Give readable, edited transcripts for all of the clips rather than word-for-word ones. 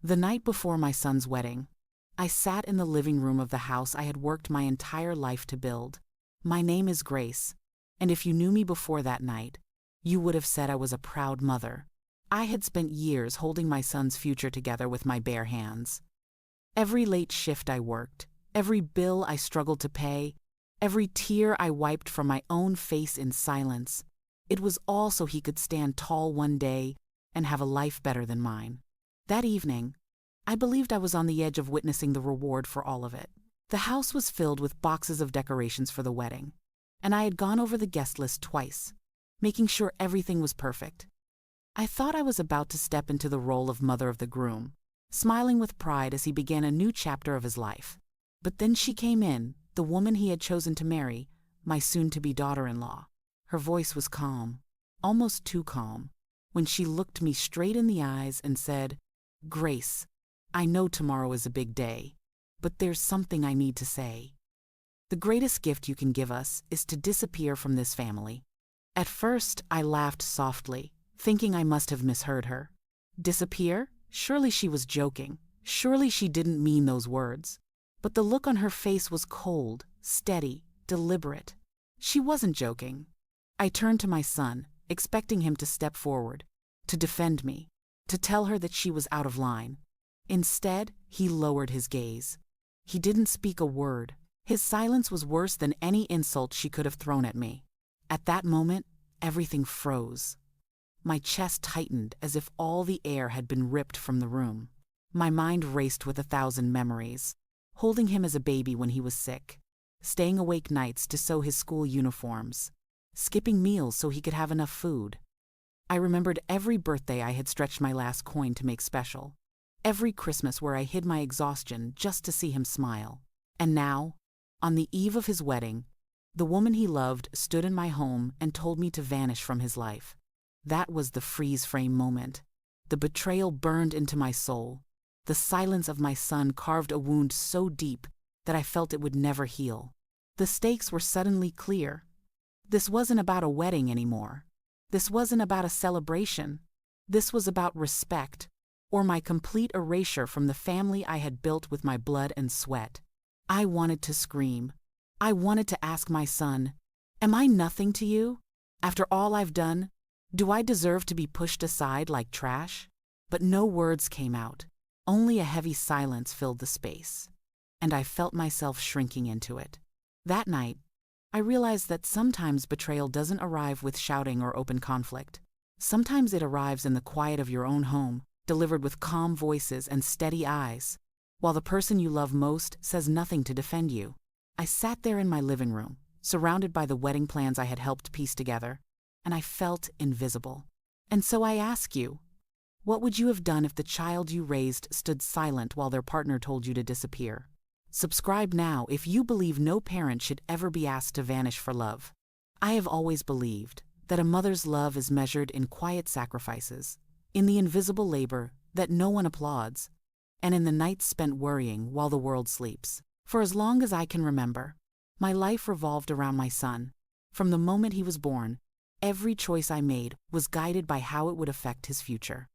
The night before my son's wedding, I sat in the living room of the house I had worked my entire life to build. My name is Grace, and if you knew me before that night, you would have said I was a proud mother. I had spent years holding my son's future together with my bare hands. Every late shift I worked, every bill I struggled to pay, every tear I wiped from my own face in silence, it was all so he could stand tall one day and have a life better than mine. That evening, I believed I was on the edge of witnessing the reward for all of it. The house was filled with boxes of decorations for the wedding, and I had gone over the guest list twice, making sure everything was perfect. I thought I was about to step into the role of mother of the groom, smiling with pride as he began a new chapter of his life. But then she came in, the woman he had chosen to marry, my soon-to-be daughter-in-law. Her voice was calm, almost too calm, when she looked me straight in the eyes and said, "Grace, I know tomorrow is a big day, but there's something I need to say. The greatest gift you can give us is to disappear from this family." At first, I laughed softly, thinking I must have misheard her. Disappear? Surely she was joking. Surely she didn't mean those words. But the look on her face was cold, steady, deliberate. She wasn't joking. I turned to my son, expecting him to step forward, to defend me, to tell her that she was out of line. Instead, he lowered his gaze. He didn't speak a word. His silence was worse than any insult she could have thrown at me. At that moment, everything froze. My chest tightened as if all the air had been ripped from the room. My mind raced with 1,000 memories. Holding him as a baby when he was sick, staying awake nights to sew his school uniforms, skipping meals so he could have enough food. I remembered every birthday I had stretched my last coin to make special, every Christmas where I hid my exhaustion just to see him smile. And now, on the eve of his wedding, the woman he loved stood in my home and told me to vanish from his life. That was the freeze-frame moment. The betrayal burned into my soul. The silence of my son carved a wound so deep that I felt it would never heal. The stakes were suddenly clear. This wasn't about a wedding anymore. This wasn't about a celebration. This was about respect, or my complete erasure from the family I had built with my blood and sweat. I wanted to scream. I wanted to ask my son, "Am I nothing to you? After all I've done, do I deserve to be pushed aside like trash?" But no words came out. Only a heavy silence filled the space, and I felt myself shrinking into it. That night, I realized that sometimes betrayal doesn't arrive with shouting or open conflict. Sometimes it arrives in the quiet of your own home, delivered with calm voices and steady eyes, while the person you love most says nothing to defend you. I sat there in my living room, surrounded by the wedding plans I had helped piece together, and I felt invisible. And so I ask you, what would you have done if the child you raised stood silent while their partner told you to disappear? Subscribe now if you believe no parent should ever be asked to vanish for love. I have always believed that a mother's love is measured in quiet sacrifices, in the invisible labor that no one applauds, and in the nights spent worrying while the world sleeps. For as long as I can remember, my life revolved around my son. From the moment he was born, every choice I made was guided by how it would affect his future.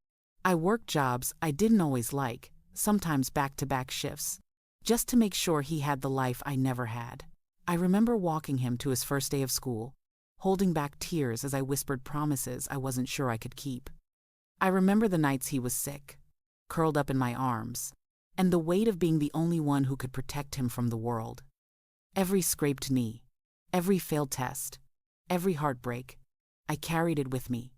I worked jobs I didn't always like, sometimes back-to-back shifts, just to make sure he had the life I never had. I remember walking him to his first day of school, holding back tears as I whispered promises I wasn't sure I could keep. I remember the nights he was sick, curled up in my arms, and the weight of being the only one who could protect him from the world. Every scraped knee, every failed test, every heartbreak, I carried it with me.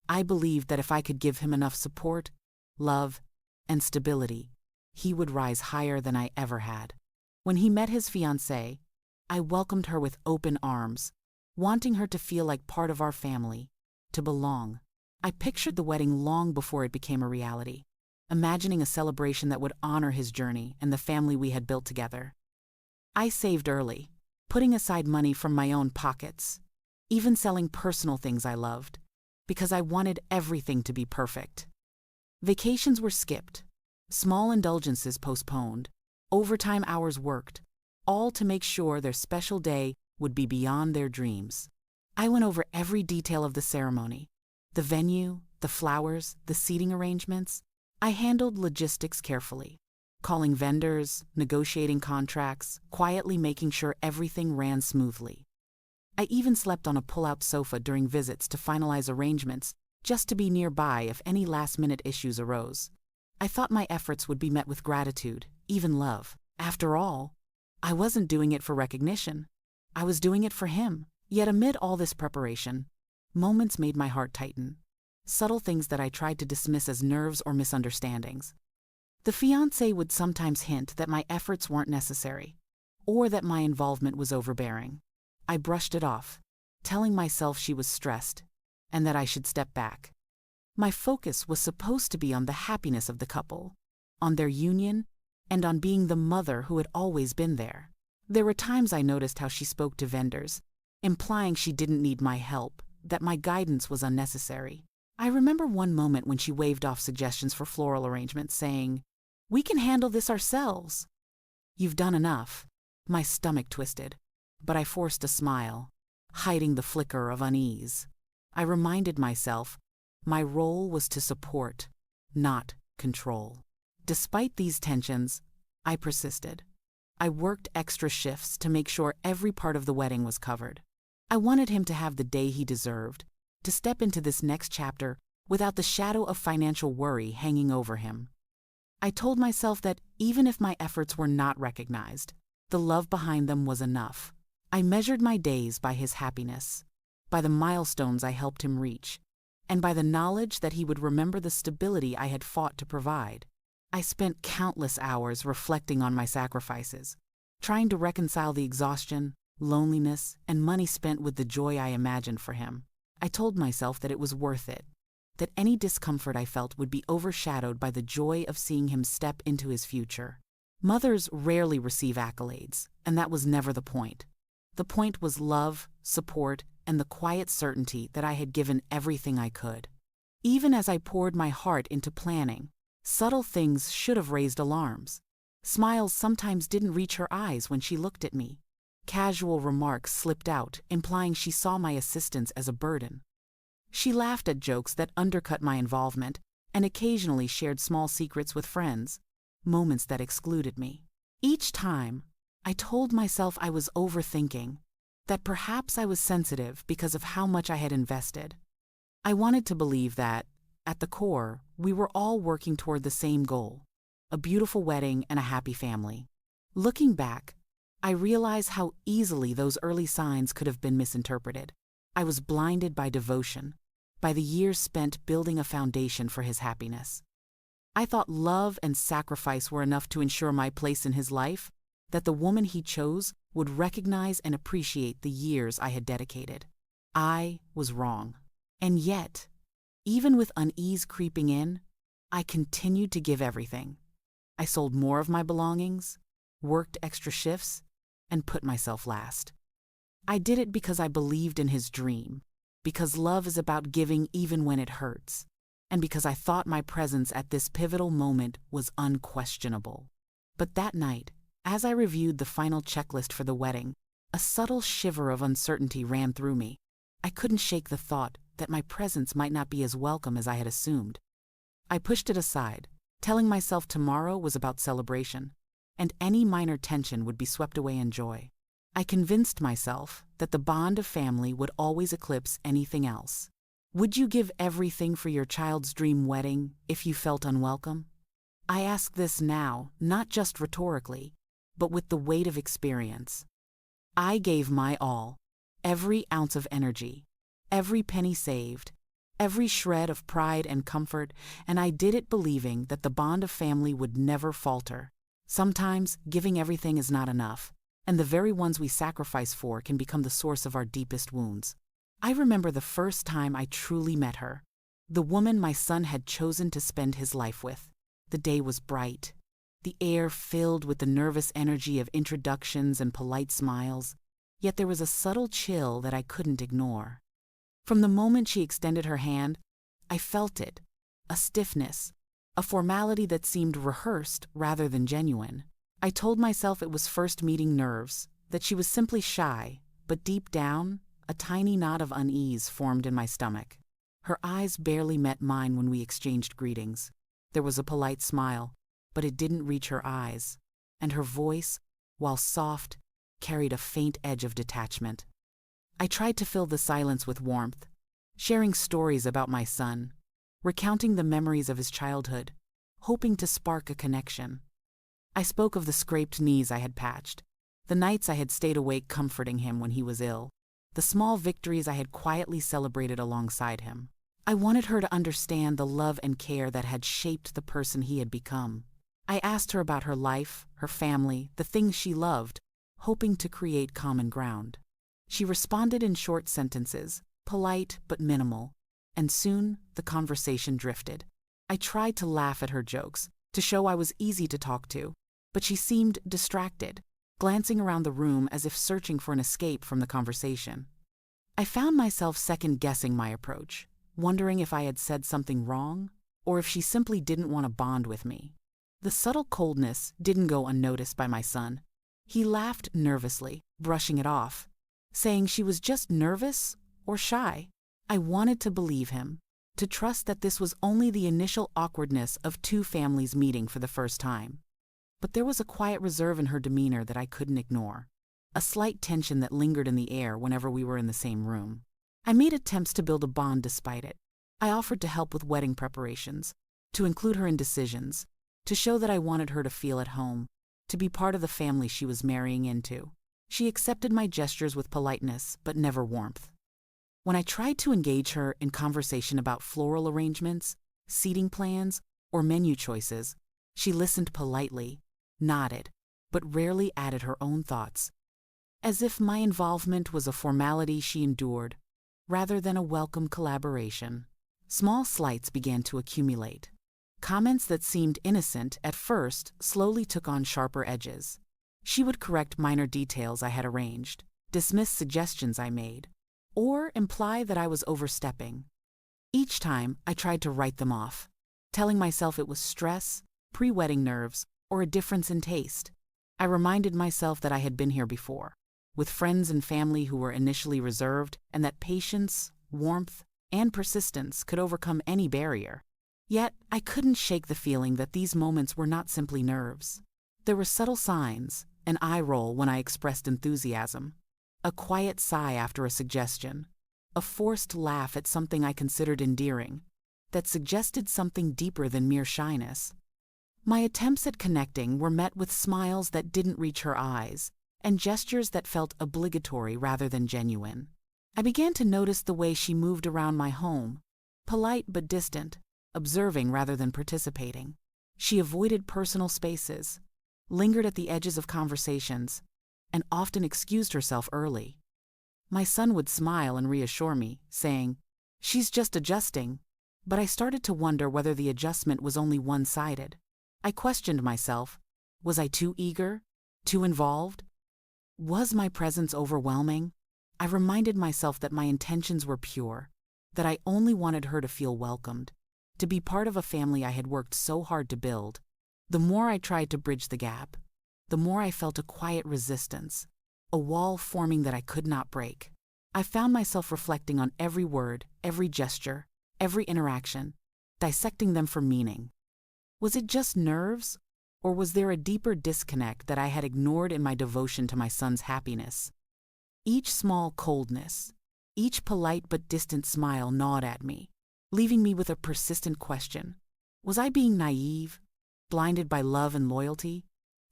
I believed that if I could give him enough support, love, and stability, he would rise higher than I ever had. When he met his fiancée, I welcomed her with open arms, wanting her to feel like part of our family, to belong. I pictured the wedding long before it became a reality, imagining a celebration that would honor his journey and the family we had built together. I saved early, putting aside money from my own pockets, even selling personal things I loved, because I wanted everything to be perfect. Vacations were skipped, small indulgences postponed, overtime hours worked, all to make sure their special day would be beyond their dreams. I went over every detail of the ceremony, the venue, the flowers, the seating arrangements. I handled logistics carefully, calling vendors, negotiating contracts, quietly making sure everything ran smoothly. I even slept on a pull-out sofa during visits to finalize arrangements, just to be nearby if any last-minute issues arose. I thought my efforts would be met with gratitude, even love. After all, I wasn't doing it for recognition. I was doing it for him. Yet amid all this preparation, moments made my heart tighten. Subtle things that I tried to dismiss as nerves or misunderstandings. The fiancé would sometimes hint that my efforts weren't necessary, or that my involvement was overbearing. I brushed it off, telling myself she was stressed, and that I should step back. My focus was supposed to be on the happiness of the couple, on their union, and on being the mother who had always been there. There were times I noticed how she spoke to vendors, implying she didn't need my help, that my guidance was unnecessary. I remember one moment when she waved off suggestions for floral arrangements, saying, "We can handle this ourselves." "You've done enough." My stomach twisted, but I forced a smile, hiding the flicker of unease. I reminded myself, my role was to support, not control. Despite these tensions, I persisted. I worked extra shifts to make sure every part of the wedding was covered. I wanted him to have the day he deserved, to step into this next chapter without the shadow of financial worry hanging over him. I told myself that even if my efforts were not recognized, the love behind them was enough. I measured my days by his happiness, by the milestones I helped him reach, and by the knowledge that he would remember the stability I had fought to provide. I spent countless hours reflecting on my sacrifices, trying to reconcile the exhaustion, loneliness, and money spent with the joy I imagined for him. I told myself that it was worth it, that any discomfort I felt would be overshadowed by the joy of seeing him step into his future. Mothers rarely receive accolades, and that was never the point. The point was love, support, and the quiet certainty that I had given everything I could. Even as I poured my heart into planning, subtle things should have raised alarms. Smiles sometimes didn't reach her eyes when she looked at me. Casual remarks slipped out, implying she saw my assistance as a burden. She laughed at jokes that undercut my involvement, and occasionally shared small secrets with friends, moments that excluded me. Each time, I told myself I was overthinking, that perhaps I was sensitive because of how much I had invested. I wanted to believe that, at the core, we were all working toward the same goal, a beautiful wedding and a happy family. Looking back, I realize how easily those early signs could have been misinterpreted. I was blinded by devotion, by the years spent building a foundation for his happiness. I thought love and sacrifice were enough to ensure my place in his life, that the woman he chose would recognize and appreciate the years I had dedicated. I was wrong. And yet, even with unease creeping in, I continued to give everything. I sold more of my belongings, worked extra shifts, and put myself last. I did it because I believed in his dream, because love is about giving even when it hurts, and because I thought my presence at this pivotal moment was unquestionable. But that night, as I reviewed the final checklist for the wedding, a subtle shiver of uncertainty ran through me. I couldn't shake the thought that my presence might not be as welcome as I had assumed. I pushed it aside, telling myself tomorrow was about celebration, and any minor tension would be swept away in joy. I convinced myself that the bond of family would always eclipse anything else. Would you give everything for your child's dream wedding if you felt unwelcome? I ask this now, not just rhetorically, but with the weight of experience. I gave my all, every ounce of energy, every penny saved, every shred of pride and comfort, and I did it believing that the bond of family would never falter. Sometimes giving everything is not enough, and the very ones we sacrifice for can become the source of our deepest wounds. I remember the first time I truly met her, the woman my son had chosen to spend his life with. The day was bright, the air filled with the nervous energy of introductions and polite smiles, yet there was a subtle chill that I couldn't ignore. From the moment she extended her hand, I felt it, a stiffness, a formality that seemed rehearsed rather than genuine. I told myself it was first meeting nerves, that she was simply shy, but deep down, a tiny knot of unease formed in my stomach. Her eyes barely met mine when we exchanged greetings. There was a polite smile, but it didn't reach her eyes, and her voice, while soft, carried a faint edge of detachment. I tried to fill the silence with warmth, sharing stories about my son, recounting the memories of his childhood, hoping to spark a connection. I spoke of the scraped knees I had patched, the nights I had stayed awake comforting him when he was ill, the small victories I had quietly celebrated alongside him. I wanted her to understand the love and care that had shaped the person he had become. I asked her about her life, her family, the things she loved, hoping to create common ground. She responded in short sentences, polite but minimal, and soon the conversation drifted. I tried to laugh at her jokes, to show I was easy to talk to, but she seemed distracted, glancing around the room as if searching for an escape from the conversation. I found myself second-guessing my approach, wondering if I had said something wrong, or if she simply didn't want to bond with me. The subtle coldness didn't go unnoticed by my son. He laughed nervously, brushing it off, saying she was just nervous or shy. I wanted to believe him, to trust that this was only the initial awkwardness of two families meeting for the first time. But there was a quiet reserve in her demeanor that I couldn't ignore, a slight tension that lingered in the air whenever we were in the same room. I made attempts to build a bond despite it. I offered to help with wedding preparations, to include her in decisions, to show that I wanted her to feel at home, to be part of the family she was marrying into. She accepted my gestures with politeness, but never warmth. When I tried to engage her in conversation about floral arrangements, seating plans, or menu choices, she listened politely, nodded, but rarely added her own thoughts, as if my involvement was a formality she endured, rather than a welcome collaboration. Small slights began to accumulate. Comments that seemed innocent at first slowly took on sharper edges. She would correct minor details I had arranged, dismiss suggestions I made, or imply that I was overstepping. Each time, I tried to write them off, telling myself it was stress, pre-wedding nerves, or a difference in taste. I reminded myself that I had been here before, with friends and family who were initially reserved, and that patience, warmth, and persistence could overcome any barrier. Yet, I couldn't shake the feeling that these moments were not simply nerves. There were subtle signs, an eye roll when I expressed enthusiasm, a quiet sigh after a suggestion, a forced laugh at something I considered endearing, that suggested something deeper than mere shyness. My attempts at connecting were met with smiles that didn't reach her eyes, and gestures that felt obligatory rather than genuine. I began to notice the way she moved around my home, polite but distant, observing rather than participating. She avoided personal spaces, lingered at the edges of conversations, and often excused herself early. My son would smile and reassure me, saying, "She's just adjusting," but I started to wonder whether the adjustment was only one-sided. I questioned myself. Was I too eager? Too involved? Was my presence overwhelming? I reminded myself that my intentions were pure, that I only wanted her to feel welcomed, to be part of a family I had worked so hard to build. The more I tried to bridge the gap, the more I felt a quiet resistance, a wall forming that I could not break. I found myself reflecting on every word, every gesture, every interaction, dissecting them for meaning. Was it just nerves, or was there a deeper disconnect that I had ignored in my devotion to my son's happiness? Each small coldness, each polite but distant smile gnawed at me, leaving me with a persistent question. Was I being naive, blinded by love and loyalty?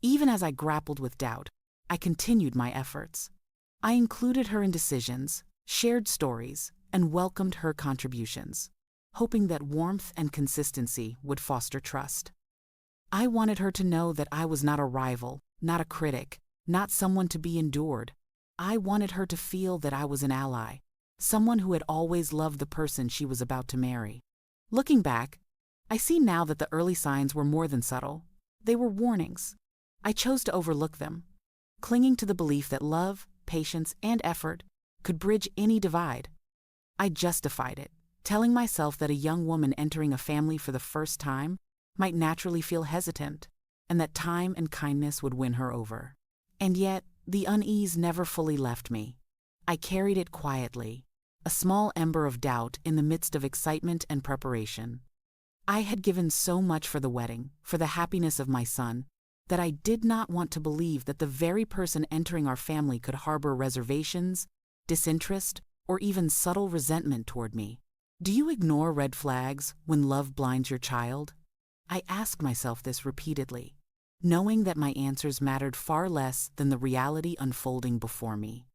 Even as I grappled with doubt, I continued my efforts. I included her in decisions, shared stories, and welcomed her contributions, hoping that warmth and consistency would foster trust. I wanted her to know that I was not a rival, not a critic, not someone to be endured. I wanted her to feel that I was an ally, someone who had always loved the person she was about to marry. Looking back, I see now that the early signs were more than subtle. They were warnings. I chose to overlook them, clinging to the belief that love, patience, and effort could bridge any divide. I justified it, telling myself that a young woman entering a family for the first time might naturally feel hesitant, and that time and kindness would win her over. And yet, the unease never fully left me. I carried it quietly, a small ember of doubt in the midst of excitement and preparation. I had given so much for the wedding, for the happiness of my son, that I did not want to believe that the very person entering our family could harbor reservations, disinterest, or even subtle resentment toward me. Do you ignore red flags when love blinds your child? I asked myself this repeatedly, knowing that my answers mattered far less than the reality unfolding before me.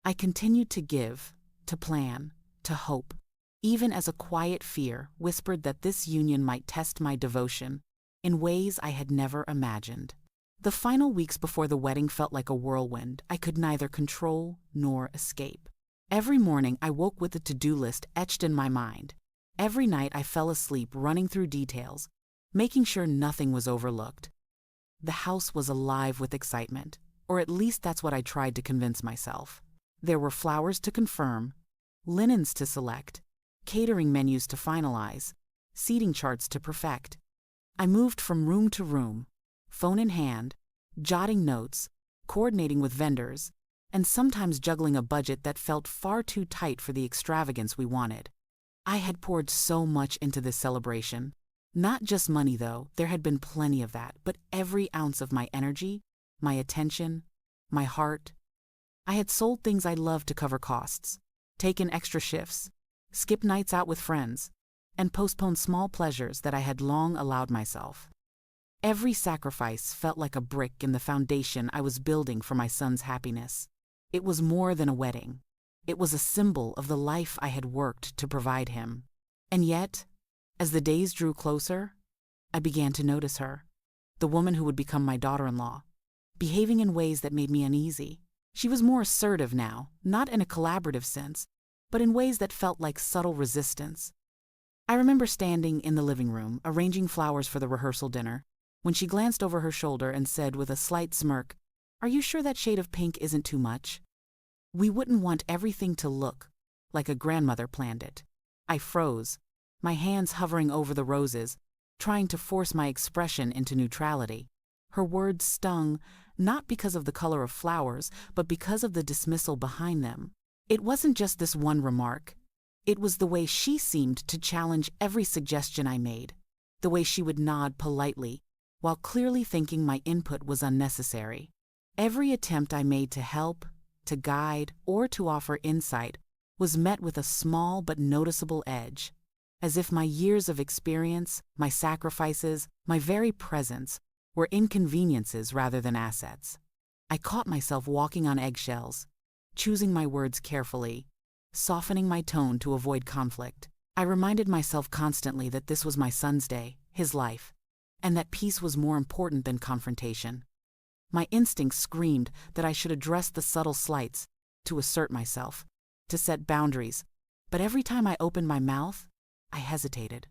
I continued to give, to plan, to hope, even as a quiet fear whispered that this union might test my devotion in ways I had never imagined. The final weeks before the wedding felt like a whirlwind I could neither control nor escape. Every morning I woke with a to-do list etched in my mind. Every night I fell asleep running through details, making sure nothing was overlooked. The house was alive with excitement, or at least that's what I tried to convince myself. There were flowers to confirm, linens to select, catering menus to finalize, seating charts to perfect. I moved from room to room, phone in hand, jotting notes, coordinating with vendors, and sometimes juggling a budget that felt far too tight for the extravagance we wanted. I had poured so much into this celebration. Not just money, though, there had been plenty of that, but every ounce of my energy, my attention, my heart. I had sold things I loved to cover costs, taken extra shifts, skipped nights out with friends, and postponed small pleasures that I had long allowed myself. Every sacrifice felt like a brick in the foundation I was building for my son's happiness. It was more than a wedding. It was a symbol of the life I had worked to provide him. And yet, as the days drew closer, I began to notice her, the woman who would become my daughter-in-law, behaving in ways that made me uneasy. She was more assertive now, not in a collaborative sense, but in ways that felt like subtle resistance. I remember standing in the living room, arranging flowers for the rehearsal dinner, when she glanced over her shoulder and said with a slight smirk, "Are you sure that shade of pink isn't too much? We wouldn't want everything to look like a grandmother planned it." I froze, my hands hovering over the roses, trying to force my expression into neutrality. Her words stung, not because of the color of flowers, but because of the dismissal behind them. It wasn't just this one remark. It was the way she seemed to challenge every suggestion I made, the way she would nod politely, while clearly thinking my input was unnecessary. Every attempt I made to help, to guide, or to offer insight was met with a small but noticeable edge, as if my years of experience, my sacrifices, my very presence were inconveniences rather than assets. I caught myself walking on eggshells, choosing my words carefully, softening my tone to avoid conflict. I reminded myself constantly that this was my son's day, his life, and that peace was more important than confrontation. My instincts screamed that I should address the subtle slights, to assert myself, to set boundaries, but every time I opened my mouth, I hesitated.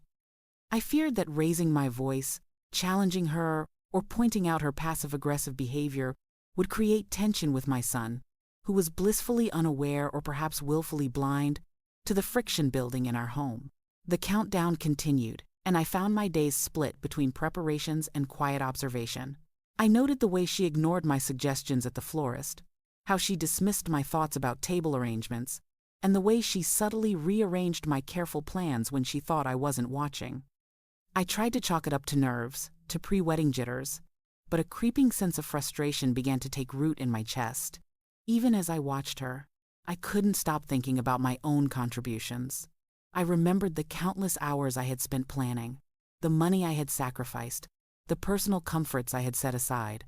I feared that raising my voice, challenging her, or pointing out her passive-aggressive behavior would create tension with my son, who was blissfully unaware or perhaps willfully blind to the friction building in our home. The countdown continued, and I found my days split between preparations and quiet observation. I noted the way she ignored my suggestions at the florist, how she dismissed my thoughts about table arrangements, and the way she subtly rearranged my careful plans when she thought I wasn't watching. I tried to chalk it up to nerves, to pre-wedding jitters, but a creeping sense of frustration began to take root in my chest. Even as I watched her, I couldn't stop thinking about my own contributions. I remembered the countless hours I had spent planning, the money I had sacrificed, the personal comforts I had set aside.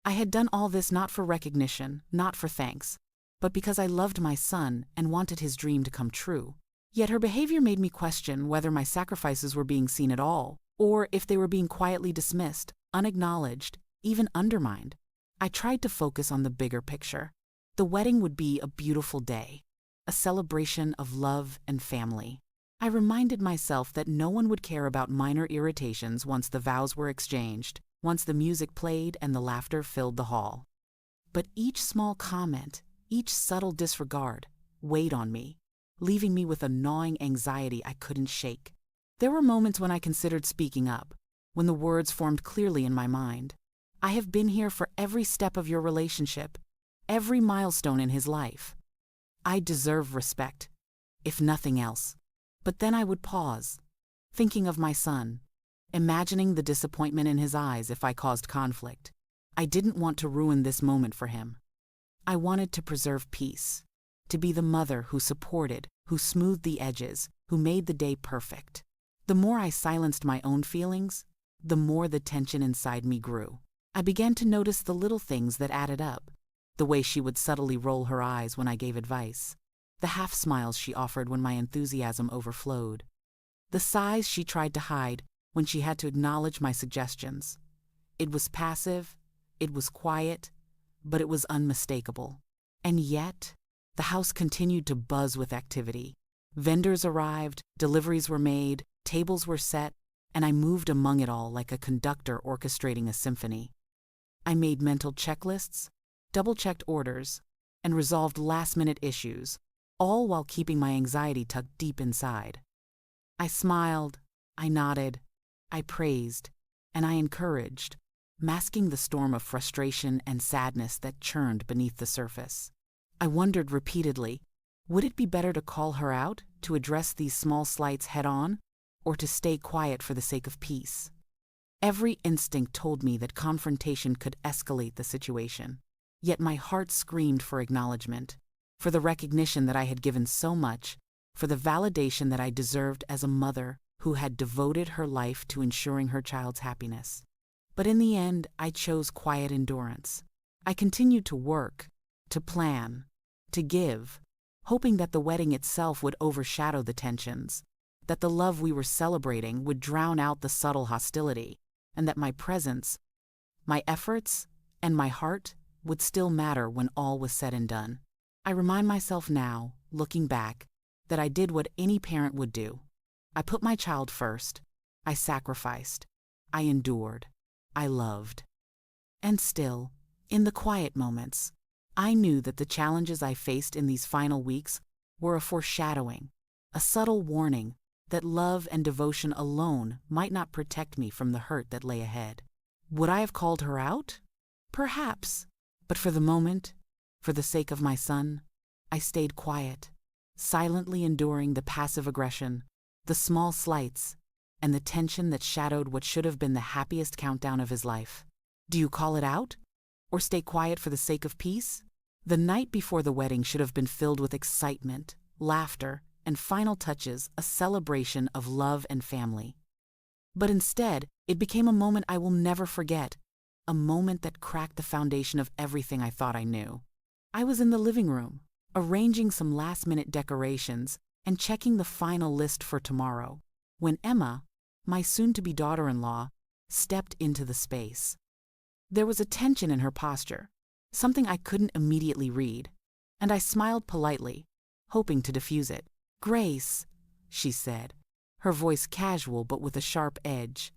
I had done all this not for recognition, not for thanks, but because I loved my son and wanted his dream to come true. Yet her behavior made me question whether my sacrifices were being seen at all, or if they were being quietly dismissed, unacknowledged, even undermined. I tried to focus on the bigger picture. The wedding would be a beautiful day, a celebration of love and family. I reminded myself that no one would care about minor irritations once the vows were exchanged, once the music played and the laughter filled the hall. But each small comment, each subtle disregard, weighed on me, leaving me with a gnawing anxiety I couldn't shake. There were moments when I considered speaking up, when the words formed clearly in my mind. I have been here for every step of your relationship, every milestone in his life. I deserve respect, if nothing else. But then I would pause, thinking of my son, imagining the disappointment in his eyes if I caused conflict. I didn't want to ruin this moment for him. I wanted to preserve peace, to be the mother who supported, who smoothed the edges, who made the day perfect. The more I silenced my own feelings, the more the tension inside me grew. I began to notice the little things that added up. The way she would subtly roll her eyes when I gave advice. The half-smiles she offered when my enthusiasm overflowed. The sighs she tried to hide when she had to acknowledge my suggestions. It was passive, it was quiet, but it was unmistakable. And yet, the house continued to buzz with activity. Vendors arrived, deliveries were made, tables were set, and I moved among it all like a conductor orchestrating a symphony. I made mental checklists, double-checked orders, and resolved last-minute issues, all while keeping my anxiety tucked deep inside. I smiled, I nodded, I praised, and I encouraged, masking the storm of frustration and sadness that churned beneath the surface. I wondered repeatedly, would it be better to call her out, to address these small slights head-on, or to stay quiet for the sake of peace? Every instinct told me that confrontation could escalate the situation. Yet my heart screamed for acknowledgement, for the recognition that I had given so much, for the validation that I deserved as a mother who had devoted her life to ensuring her child's happiness. But in the end, I chose quiet endurance. I continued to work, to plan, to give, hoping that the wedding itself would overshadow the tensions, that the love we were celebrating would drown out the subtle hostility, and that my presence, my efforts, and my heart would still matter when all was said and done. I remind myself now, looking back, that I did what any parent would do. I put my child first. I sacrificed. I endured. I loved. And still, in the quiet moments, I knew that the challenges I faced in these final weeks were a foreshadowing, a subtle warning that love and devotion alone might not protect me from the hurt that lay ahead. Would I have called her out? Perhaps. But for the moment, for the sake of my son, I stayed quiet, silently enduring the passive aggression, the small slights, and the tension that shadowed what should have been the happiest countdown of his life. Do you call it out? Or stay quiet for the sake of peace? The night before the wedding should have been filled with excitement, laughter, and final touches, a celebration of love and family. But instead, it became a moment I will never forget, a moment that cracked the foundation of everything I thought I knew. I was in the living room, arranging some last-minute decorations and checking the final list for tomorrow, when Emma, my soon-to-be daughter-in-law, stepped into the space. There was a tension in her posture, something I couldn't immediately read, and I smiled politely, hoping to diffuse it. "Grace," she said, her voice casual but with a sharp edge.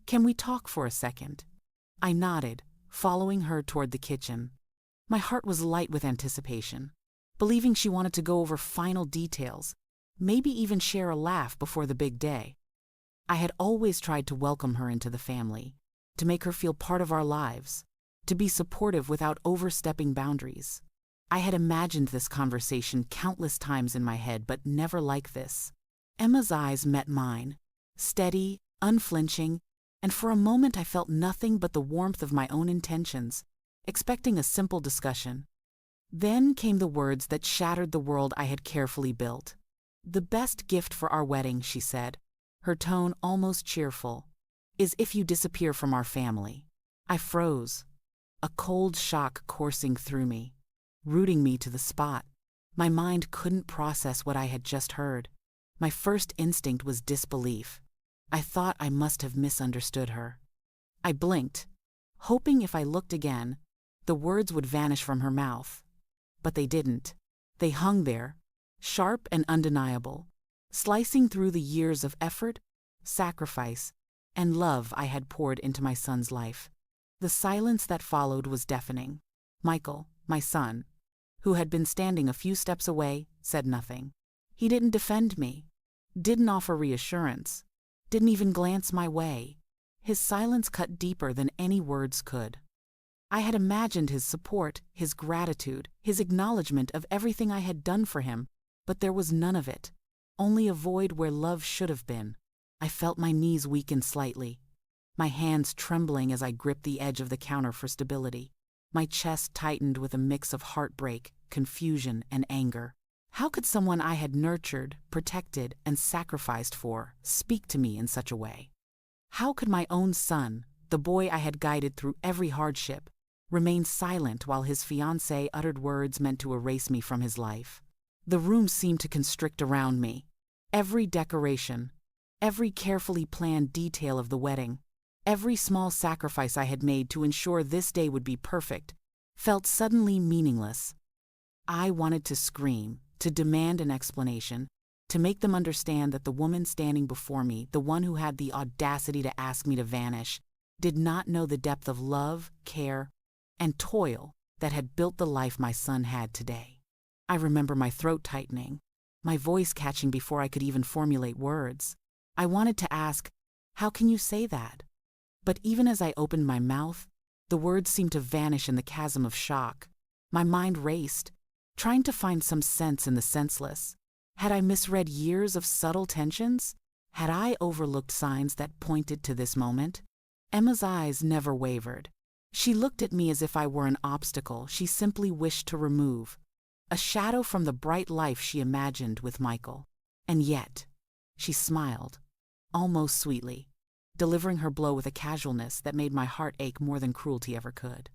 "Can we talk for a second?" I nodded, following her toward the kitchen. My heart was light with anticipation, believing she wanted to go over final details, maybe even share a laugh before the big day. I had always tried to welcome her into the family, to make her feel part of our lives, to be supportive without overstepping boundaries. I had imagined this conversation countless times in my head, but never like this. Emma's eyes met mine, steady, unflinching, and for a moment I felt nothing but the warmth of my own intentions, expecting a simple discussion. Then came the words that shattered the world I had carefully built. "The best gift for our wedding," she said, her tone almost cheerful, "is if you disappear from our family." I froze, a cold shock coursing through me, rooting me to the spot. My mind couldn't process what I had just heard. My first instinct was disbelief. I thought I must have misunderstood her. I blinked, hoping if I looked again, the words would vanish from her mouth. But they didn't. They hung there, sharp and undeniable, slicing through the years of effort, sacrifice, and love I had poured into my son's life. The silence that followed was deafening. Michael, my son, who had been standing a few steps away, said nothing. He didn't defend me, didn't offer reassurance, didn't even glance my way. His silence cut deeper than any words could. I had imagined his support, his gratitude, his acknowledgement of everything I had done for him, but there was none of it, only a void where love should have been. I felt my knees weaken slightly, my hands trembling as I gripped the edge of the counter for stability. My chest tightened with a mix of heartbreak, confusion, and anger. How could someone I had nurtured, protected, and sacrificed for speak to me in such a way? How could my own son, the boy I had guided through every hardship, remain silent while his fiancée uttered words meant to erase me from his life? The room seemed to constrict around me. Every decoration, every carefully planned detail of the wedding, every small sacrifice I had made to ensure this day would be perfect, felt suddenly meaningless. I wanted to scream, to demand an explanation, to make them understand that the woman standing before me, the one who had the audacity to ask me to vanish, did not know the depth of love, care, and toil that had built the life my son had today. I remember my throat tightening, my voice catching before I could even formulate words. I wanted to ask, "How can you say that?" But even as I opened my mouth, the words seemed to vanish in the chasm of shock. My mind raced, trying to find some sense in the senseless. Had I misread years of subtle tensions? Had I overlooked signs that pointed to this moment? Emma's eyes never wavered. She looked at me as if I were an obstacle she simply wished to remove, a shadow from the bright life she imagined with Michael. And yet, she smiled, almost sweetly, delivering her blow with a casualness that made my heart ache more than cruelty ever could.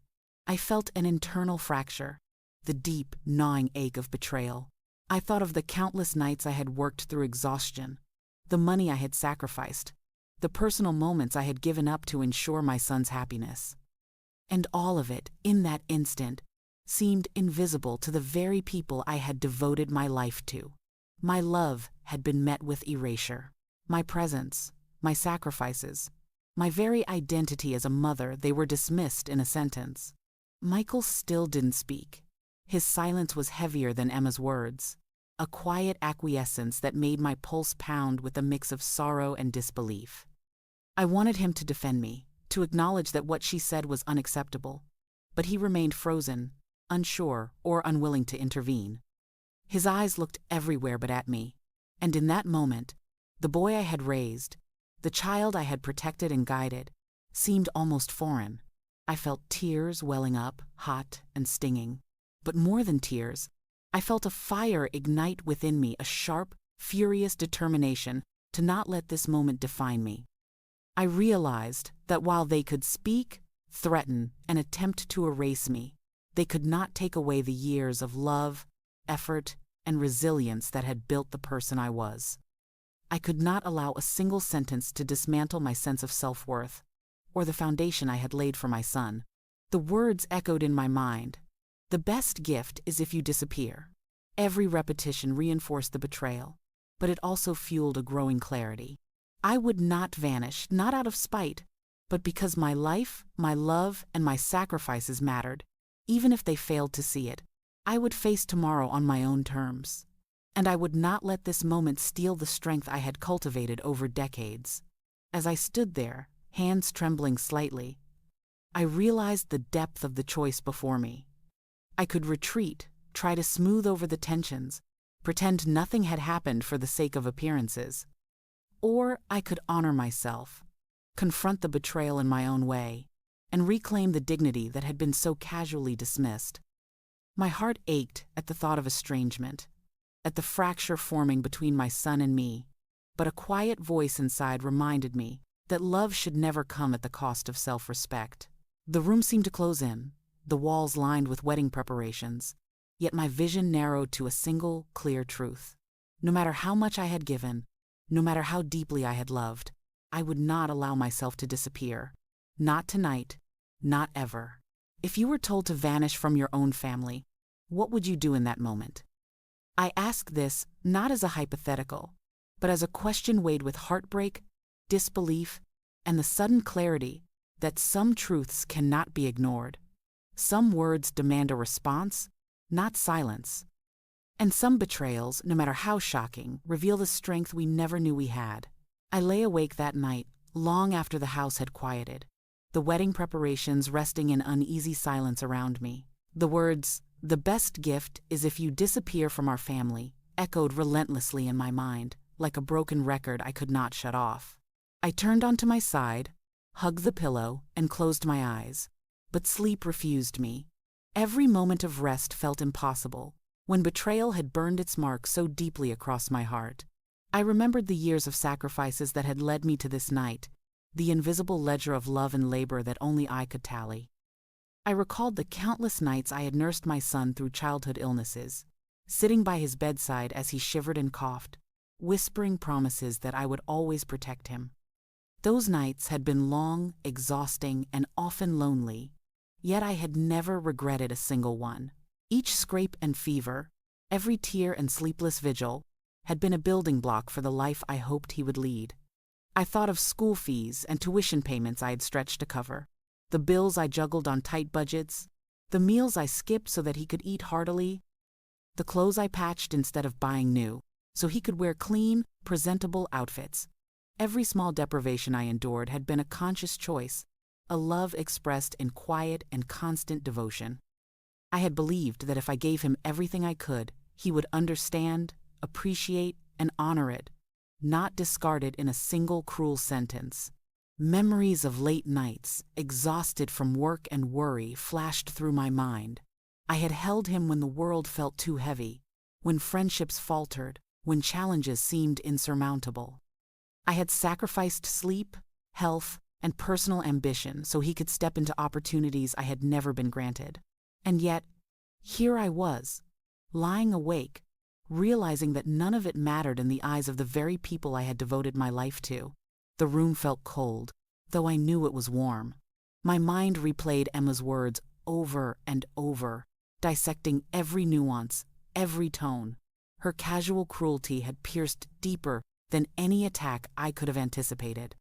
I felt an internal fracture, the deep, gnawing ache of betrayal. I thought of the countless nights I had worked through exhaustion, the money I had sacrificed, the personal moments I had given up to ensure my son's happiness. And all of it, in that instant, seemed invisible to the very people I had devoted my life to. My love had been met with erasure. My presence, my sacrifices, my very identity as a mother, they were dismissed in a sentence. Michael still didn't speak. His silence was heavier than Emma's words, a quiet acquiescence that made my pulse pound with a mix of sorrow and disbelief. I wanted him to defend me, to acknowledge that what she said was unacceptable, but he remained frozen, unsure or unwilling to intervene. His eyes looked everywhere but at me, and in that moment, the boy I had raised, the child I had protected and guided, seemed almost foreign. I felt tears welling up, hot and stinging. But more than tears, I felt a fire ignite within me, a sharp, furious determination to not let this moment define me. I realized that while they could speak, threaten, and attempt to erase me, they could not take away the years of love, effort, and resilience that had built the person I was. I could not allow a single sentence to dismantle my sense of self-worth, or the foundation I had laid for my son. The words echoed in my mind. The best gift is if you disappear. Every repetition reinforced the betrayal, but it also fueled a growing clarity. I would not vanish, not out of spite, but because my life, my love, and my sacrifices mattered, even if they failed to see it. I would face tomorrow on my own terms. And I would not let this moment steal the strength I had cultivated over decades. As I stood there, hands trembling slightly, I realized the depth of the choice before me. I could retreat, try to smooth over the tensions, pretend nothing had happened for the sake of appearances. Or I could honor myself, confront the betrayal in my own way, and reclaim the dignity that had been so casually dismissed. My heart ached at the thought of estrangement, at the fracture forming between my son and me, but a quiet voice inside reminded me that love should never come at the cost of self-respect. The room seemed to close in, the walls lined with wedding preparations, yet my vision narrowed to a single, clear truth. No matter how much I had given, no matter how deeply I had loved, I would not allow myself to disappear. Not tonight, not ever. If you were told to vanish from your own family, what would you do in that moment? I ask this not as a hypothetical, but as a question weighed with heartbreak, disbelief, and the sudden clarity that some truths cannot be ignored. Some words demand a response, not silence. And some betrayals, no matter how shocking, reveal the strength we never knew we had. I lay awake that night, long after the house had quieted, the wedding preparations resting in uneasy silence around me. The words, "The best gift is if you disappear from our family," echoed relentlessly in my mind, like a broken record I could not shut off. I turned onto my side, hugged the pillow, and closed my eyes. But sleep refused me. Every moment of rest felt impossible, when betrayal had burned its mark so deeply across my heart. I remembered the years of sacrifices that had led me to this night, the invisible ledger of love and labor that only I could tally. I recalled the countless nights I had nursed my son through childhood illnesses, sitting by his bedside as he shivered and coughed, whispering promises that I would always protect him. Those nights had been long, exhausting, and often lonely, yet I had never regretted a single one. Each scrape and fever, every tear and sleepless vigil, had been a building block for the life I hoped he would lead. I thought of school fees and tuition payments I had stretched to cover, the bills I juggled on tight budgets, the meals I skipped so that he could eat heartily, the clothes I patched instead of buying new, so he could wear clean, presentable outfits. Every small deprivation I endured had been a conscious choice, a love expressed in quiet and constant devotion. I had believed that if I gave him everything I could, he would understand, appreciate, and honor it, not discard it in a single cruel sentence. Memories of late nights, exhausted from work and worry, flashed through my mind. I had held him when the world felt too heavy, when friendships faltered, when challenges seemed insurmountable. I had sacrificed sleep, health, and personal ambition so he could step into opportunities I had never been granted. And yet, here I was, lying awake, realizing that none of it mattered in the eyes of the very people I had devoted my life to. The room felt cold, though I knew it was warm. My mind replayed Emma's words over and over, dissecting every nuance, every tone. Her casual cruelty had pierced deeper than any attack I could have anticipated.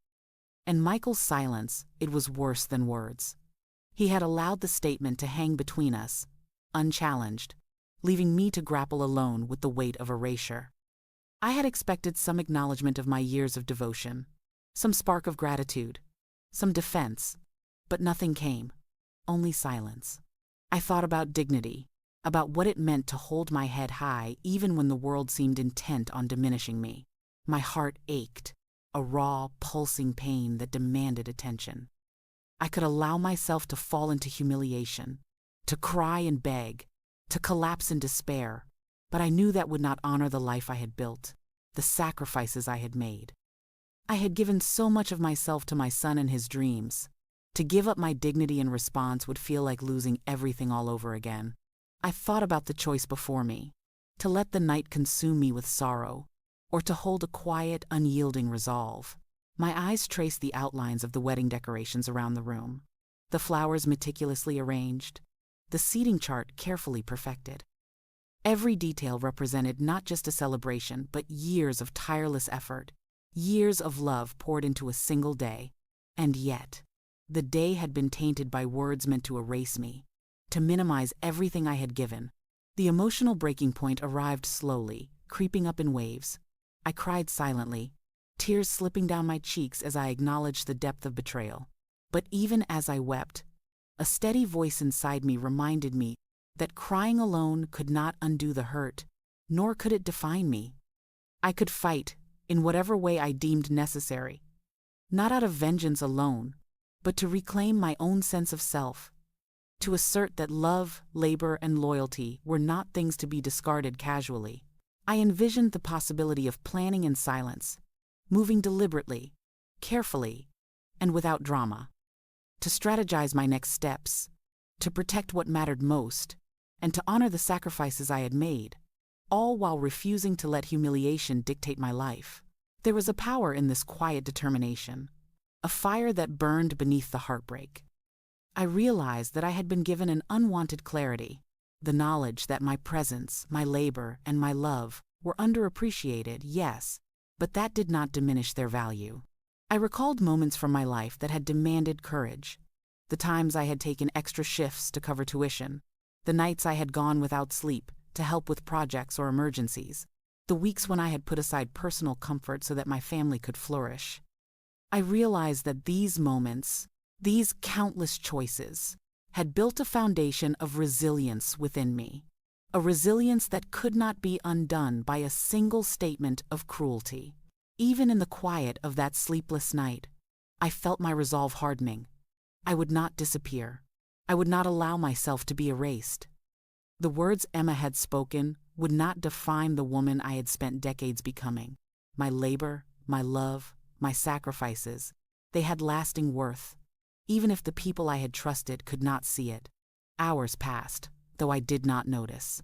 And Michael's silence, it was worse than words. He had allowed the statement to hang between us, unchallenged, leaving me to grapple alone with the weight of erasure. I had expected some acknowledgement of my years of devotion, some spark of gratitude, some defense, but nothing came, only silence. I thought about dignity, about what it meant to hold my head high even when the world seemed intent on diminishing me. My heart ached, a raw, pulsing pain that demanded attention. I could allow myself to fall into humiliation, to cry and beg, to collapse in despair, but I knew that would not honor the life I had built, the sacrifices I had made. I had given so much of myself to my son and his dreams. To give up my dignity in response would feel like losing everything all over again. I thought about the choice before me, to let the night consume me with sorrow, or to hold a quiet, unyielding resolve. My eyes traced the outlines of the wedding decorations around the room, the flowers meticulously arranged, the seating chart carefully perfected. Every detail represented not just a celebration, but years of tireless effort, years of love poured into a single day. And yet, the day had been tainted by words meant to erase me, to minimize everything I had given. The emotional breaking point arrived slowly, creeping up in waves. I cried silently, tears slipping down my cheeks as I acknowledged the depth of betrayal. But even as I wept, a steady voice inside me reminded me that crying alone could not undo the hurt, nor could it define me. I could fight, in whatever way I deemed necessary, not out of vengeance alone, but to reclaim my own sense of self, to assert that love, labor, and loyalty were not things to be discarded casually. I envisioned the possibility of planning in silence, moving deliberately, carefully, and without drama, to strategize my next steps, to protect what mattered most, and to honor the sacrifices I had made, all while refusing to let humiliation dictate my life. There was a power in this quiet determination, a fire that burned beneath the heartbreak. I realized that I had been given an unwanted clarity, the knowledge that my presence, my labor, and my love were underappreciated, yes, but that did not diminish their value. I recalled moments from my life that had demanded courage, the times I had taken extra shifts to cover tuition, the nights I had gone without sleep to help with projects or emergencies, the weeks when I had put aside personal comfort so that my family could flourish. I realized that these moments, these countless choices, had built a foundation of resilience within me. a resilience that could not be undone by a single statement of cruelty. Even in the quiet of that sleepless night, I felt my resolve hardening. I would not disappear. I would not allow myself to be erased. The words Emma had spoken would not define the woman I had spent decades becoming. My labor, my love, my sacrifices, they had lasting worth, even if the people I had trusted could not see it. Hours passed, though I did not notice.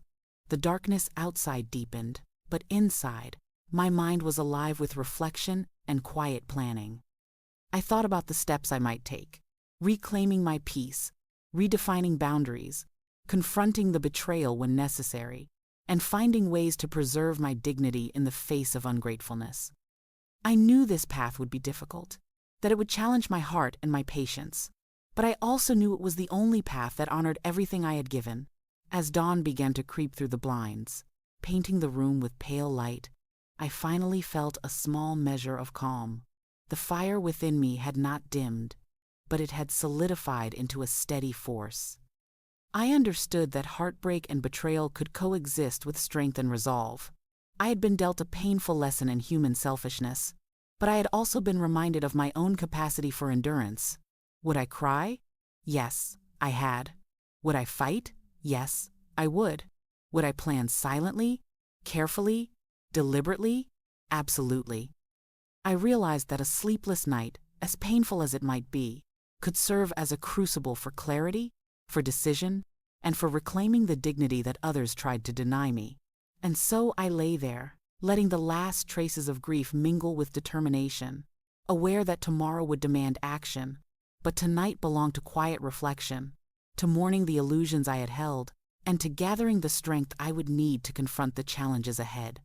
The darkness outside deepened, but inside, my mind was alive with reflection and quiet planning. I thought about the steps I might take, reclaiming my peace, redefining boundaries, confronting the betrayal when necessary, and finding ways to preserve my dignity in the face of ungratefulness. I knew this path would be difficult, that it would challenge my heart and my patience, but I also knew it was the only path that honored everything I had given. As dawn began to creep through the blinds, painting the room with pale light, I finally felt a small measure of calm. The fire within me had not dimmed, but it had solidified into a steady force. I understood that heartbreak and betrayal could coexist with strength and resolve. I had been dealt a painful lesson in human selfishness, but I had also been reminded of my own capacity for endurance. Would I cry? Yes, I had. Would I fight? Yes, I would. Would I plan silently, carefully, deliberately? Absolutely. I realized that a sleepless night, as painful as it might be, could serve as a crucible for clarity, for decision, and for reclaiming the dignity that others tried to deny me. And so I lay there, letting the last traces of grief mingle with determination, aware that tomorrow would demand action, but tonight belonged to quiet reflection, to mourning the illusions I had held, and to gathering the strength I would need to confront the challenges ahead.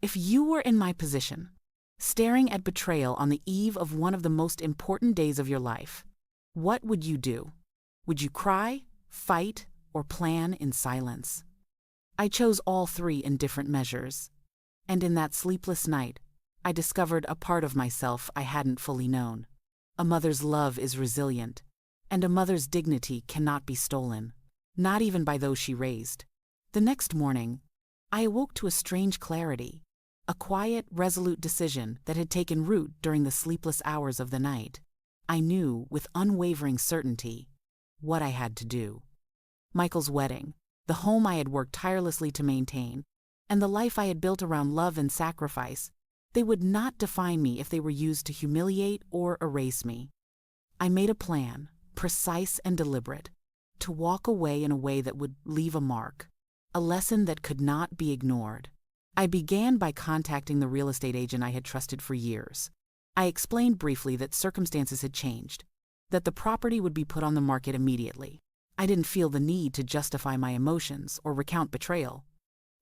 If you were in my position, staring at betrayal on the eve of one of the most important days of your life, what would you do? Would you cry, fight, or plan in silence? I chose all three in different measures. And in that sleepless night, I discovered a part of myself I hadn't fully known. A mother's love is resilient, and a mother's dignity cannot be stolen, not even by those she raised. The next morning, I awoke to a strange clarity, a quiet, resolute decision that had taken root during the sleepless hours of the night. I knew, with unwavering certainty, what I had to do. Michael's wedding, the home I had worked tirelessly to maintain, and the life I had built around love and sacrifice, they would not define me if they were used to humiliate or erase me. I made a plan, precise and deliberate, to walk away in a way that would leave a mark, a lesson that could not be ignored. I began by contacting the real estate agent I had trusted for years. I explained briefly that circumstances had changed, that the property would be put on the market immediately. I didn't feel the need to justify my emotions or recount betrayal.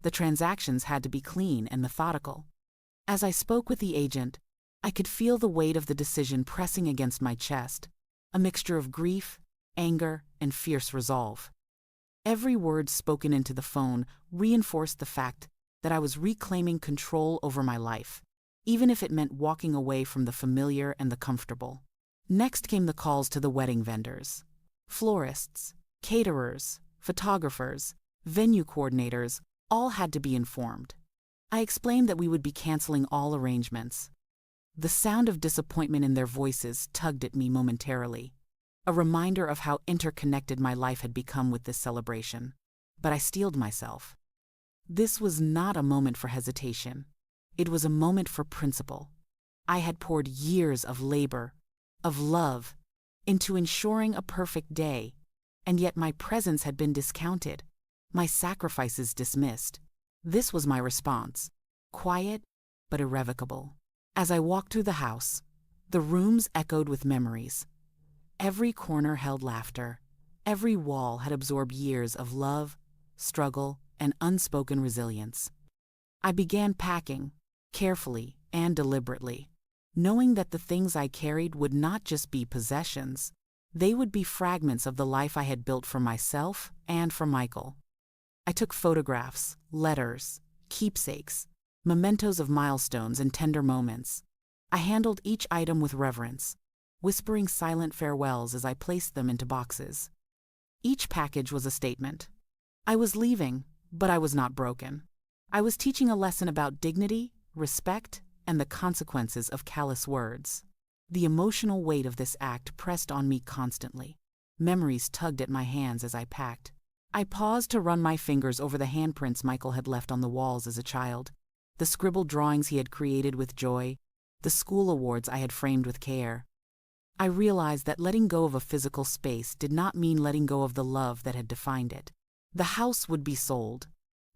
The transactions had to be clean and methodical. As I spoke with the agent, I could feel the weight of the decision pressing against my chest, a mixture of grief, anger, and fierce resolve. Every word spoken into the phone reinforced the fact that I was reclaiming control over my life, even if it meant walking away from the familiar and the comfortable. Next came the calls to the wedding vendors. Florists, caterers, photographers, venue coordinators, all had to be informed. I explained that we would be canceling all arrangements. The sound of disappointment in their voices tugged at me momentarily, a reminder of how interconnected my life had become with this celebration. But I steeled myself. This was not a moment for hesitation. It was a moment for principle. I had poured years of labor, of love, into ensuring a perfect day, and yet my presence had been discounted, my sacrifices dismissed. This was my response, quiet but irrevocable. As I walked through the house, the rooms echoed with memories. Every corner held laughter. Every wall had absorbed years of love, struggle, and unspoken resilience. I began packing, carefully and deliberately, knowing that the things I carried would not just be possessions, they would be fragments of the life I had built for myself and for Michael. I took photographs, letters, keepsakes, mementos of milestones and tender moments. I handled each item with reverence, whispering silent farewells as I placed them into boxes. Each package was a statement. I was leaving, But I was not broken. I was teaching a lesson about dignity, respect, and the consequences of callous words. The emotional weight of this act pressed on me constantly. Memories tugged at my hands as I packed. I paused to run my fingers over the handprints Michael had left on the walls as a child, the scribbled drawings he had created with joy, the school awards I had framed with care. I realized that letting go of a physical space did not mean letting go of the love that had defined it. The house would be sold,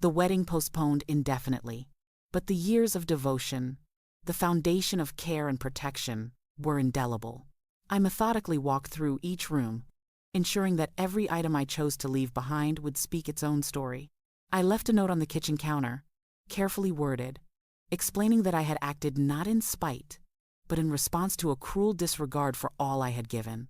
the wedding postponed indefinitely, but the years of devotion, the foundation of care and protection, were indelible. I methodically walked through each room, ensuring that every item I chose to leave behind would speak its own story. I left a note on the kitchen counter, carefully worded, explaining that I had acted not in spite, but in response to a cruel disregard for all I had given.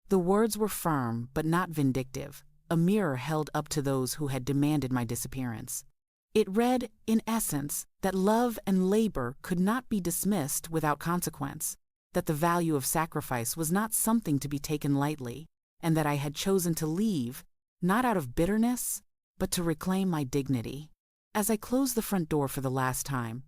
The words were firm but not vindictive, a mirror held up to those who had demanded my disappearance. It read, in essence, that love and labor could not be dismissed without consequence, that the value of sacrifice was not something to be taken lightly, and that I had chosen to leave, not out of bitterness, but to reclaim my dignity. As I closed the front door for the last time,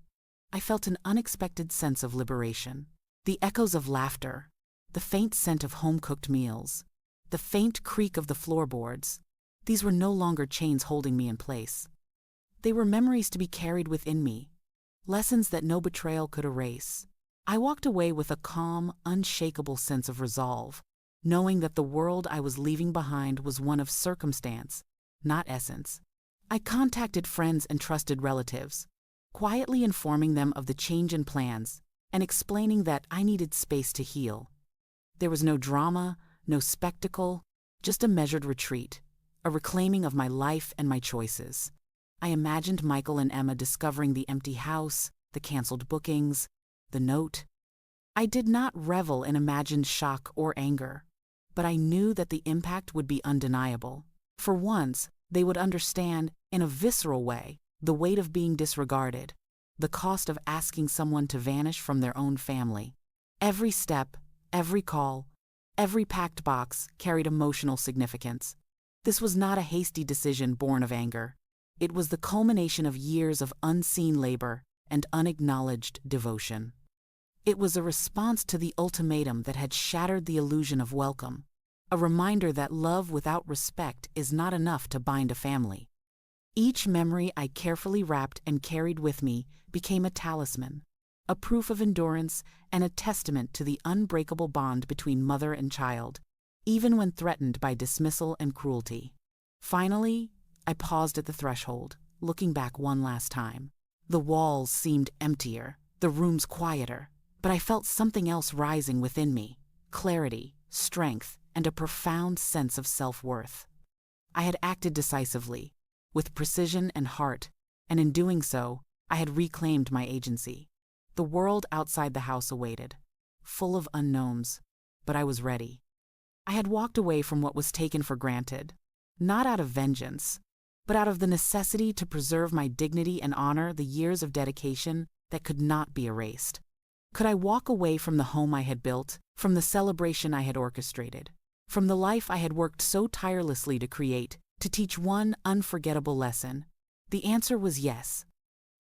I felt an unexpected sense of liberation. The echoes of laughter, the faint scent of home-cooked meals, the faint creak of the floorboards, these were no longer chains holding me in place. They were memories to be carried within me, lessons that no betrayal could erase. I walked away with a calm, unshakable sense of resolve, knowing that the world I was leaving behind was one of circumstance, not essence. I contacted friends and trusted relatives, quietly informing them of the change in plans and explaining that I needed space to heal. There was no drama, no spectacle, just a measured retreat, a reclaiming of my life and my choices. I imagined Michael and Emma discovering the empty house, the canceled bookings, the note. I did not revel in imagined shock or anger, but I knew that the impact would be undeniable. For once, they would understand, in a visceral way, the weight of being disregarded, the cost of asking someone to vanish from their own family. Every step, every call, every packed box carried emotional significance. This was not a hasty decision born of anger. It was the culmination of years of unseen labor and unacknowledged devotion. It was a response to the ultimatum that had shattered the illusion of welcome, a reminder that love without respect is not enough to bind a family. Each memory I carefully wrapped and carried with me became a talisman, a proof of endurance and a testament to the unbreakable bond between mother and child, even when threatened by dismissal and cruelty. Finally, I paused at the threshold, looking back one last time. The walls seemed emptier, the rooms quieter, but I felt something else rising within me: clarity, strength, and a profound sense of self-worth. I had acted decisively, with precision and heart, and in doing so, I had reclaimed my agency. The world outside the house awaited, full of unknowns, but I was ready. I had walked away from what was taken for granted, not out of vengeance, but out of the necessity to preserve my dignity and honor the years of dedication that could not be erased. Could I walk away from the home I had built, from the celebration I had orchestrated, from the life I had worked so tirelessly to create, to teach one unforgettable lesson? The answer was yes,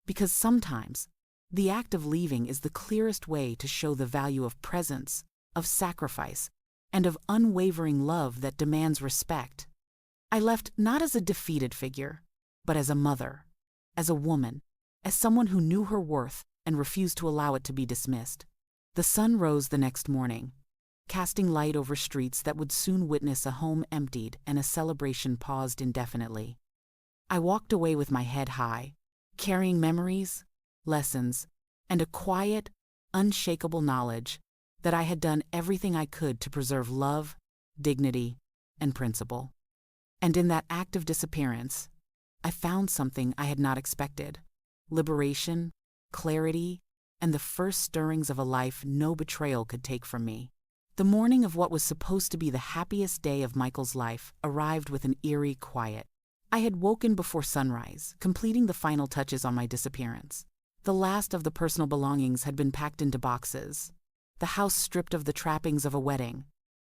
because sometimes the act of leaving is the clearest way to show the value of presence, of sacrifice, and of unwavering love that demands respect. I left not as a defeated figure, but as a mother, as a woman, as someone who knew her worth and refused to allow it to be dismissed. The sun rose the next morning, casting light over streets that would soon witness a home emptied and a celebration paused indefinitely. I walked away with my head high, carrying memories, lessons, and a quiet, unshakable knowledge that I had done everything I could to preserve love, dignity, and principle. And in that act of disappearance, I found something I had not expected: liberation, clarity, and the first stirrings of a life no betrayal could take from me. The morning of what was supposed to be the happiest day of Michael's life arrived with an eerie quiet. I had woken before sunrise, completing the final touches on my disappearance. The last of the personal belongings had been packed into boxes, the house stripped of the trappings of a wedding,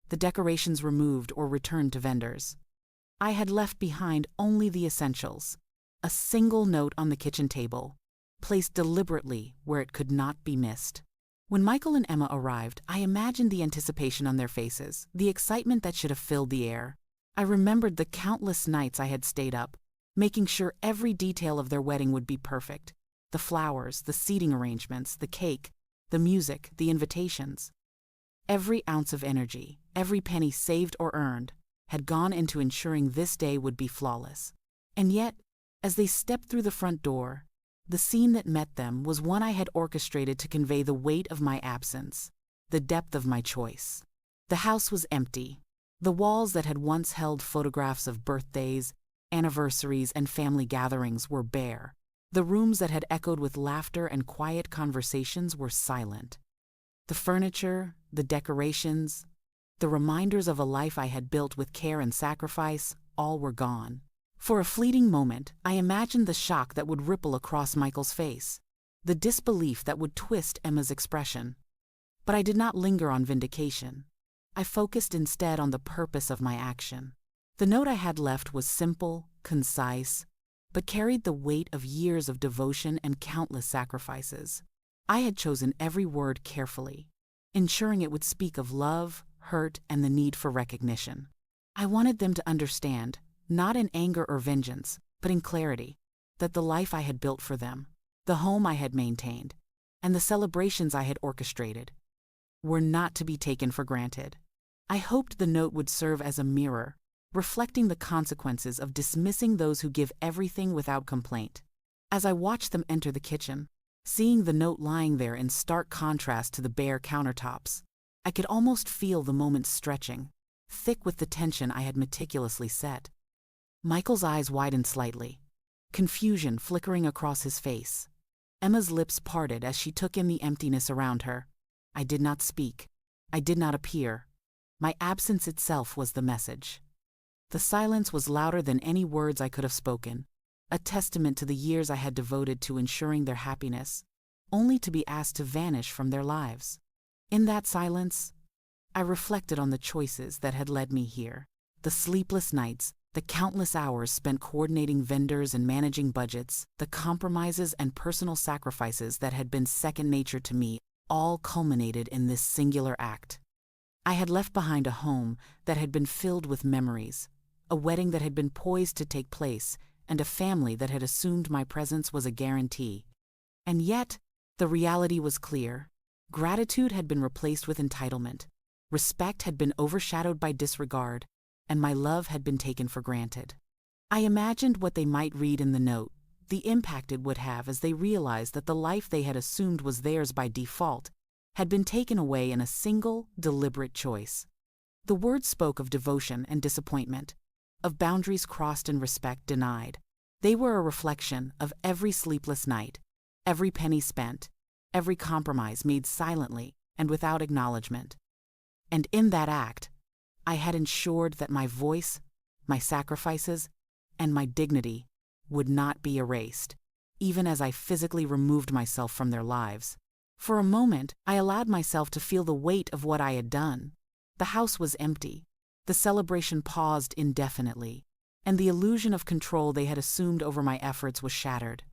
the decorations removed or returned to vendors. I had left behind only the essentials: A single note on the kitchen table, placed deliberately where it could not be missed. When Michael and Emma arrived, I imagined the anticipation on their faces, the excitement that should have filled the air. I remembered the countless nights I had stayed up, making sure every detail of their wedding would be perfect. The flowers, the seating arrangements, the cake, the music, the invitations. Every ounce of energy, every penny saved or earned, had gone into ensuring this day would be flawless. And yet, as they stepped through the front door, the scene that met them was one I had orchestrated to convey the weight of my absence, the depth of my choice. The house was empty. The walls that had once held photographs of birthdays, anniversaries, and family gatherings were bare. The rooms that had echoed with laughter and quiet conversations were silent. The furniture, the decorations, the reminders of a life I had built with care and sacrifice, all were gone. For a fleeting moment, I imagined the shock that would ripple across Michael's face, the disbelief that would twist Emma's expression. But I did not linger on vindication. I focused instead on the purpose of my action. The note I had left was simple, concise, but carried the weight of years of devotion and countless sacrifices. I had chosen every word carefully, ensuring it would speak of love, hurt, and the need for recognition. I wanted them to understand, not in anger or vengeance, but in clarity, that the life I had built for them, the home I had maintained, and the celebrations I had orchestrated, were not to be taken for granted. I hoped the note would serve as a mirror, reflecting the consequences of dismissing those who give everything without complaint. As I watched them enter the kitchen, seeing the note lying there in stark contrast to the bare countertops, I could almost feel the moment stretching, thick with the tension I had meticulously set. Michael's eyes widened slightly, confusion flickering across his face. Emma's lips parted as she took in the emptiness around her. I did not speak. I did not appear. My absence itself was the message. The silence was louder than any words I could have spoken, a testament to the years I had devoted to ensuring their happiness, only to be asked to vanish from their lives. In that silence, I reflected on the choices that had led me here, the sleepless nights, the countless hours spent coordinating vendors and managing budgets, the compromises and personal sacrifices that had been second nature to me, all culminated in this singular act. I had left behind a home that had been filled with memories, a wedding that had been poised to take place, and a family that had assumed my presence was a guarantee. And yet, the reality was clear. Gratitude had been replaced with entitlement, respect had been overshadowed by disregard, and my love had been taken for granted. I imagined what they might read in the note, the impact it would have as they realized that the life they had assumed was theirs by default had been taken away in a single, deliberate choice. The words spoke of devotion and disappointment, of boundaries crossed and respect denied. They were a reflection of every sleepless night, every penny spent, every compromise made silently and without acknowledgement. And in that act, I had ensured that my voice, my sacrifices, and my dignity would not be erased, even as I physically removed myself from their lives. For a moment, I allowed myself to feel the weight of what I had done. The house was empty. The celebration paused indefinitely, and the illusion of control they had assumed over my efforts was shattered.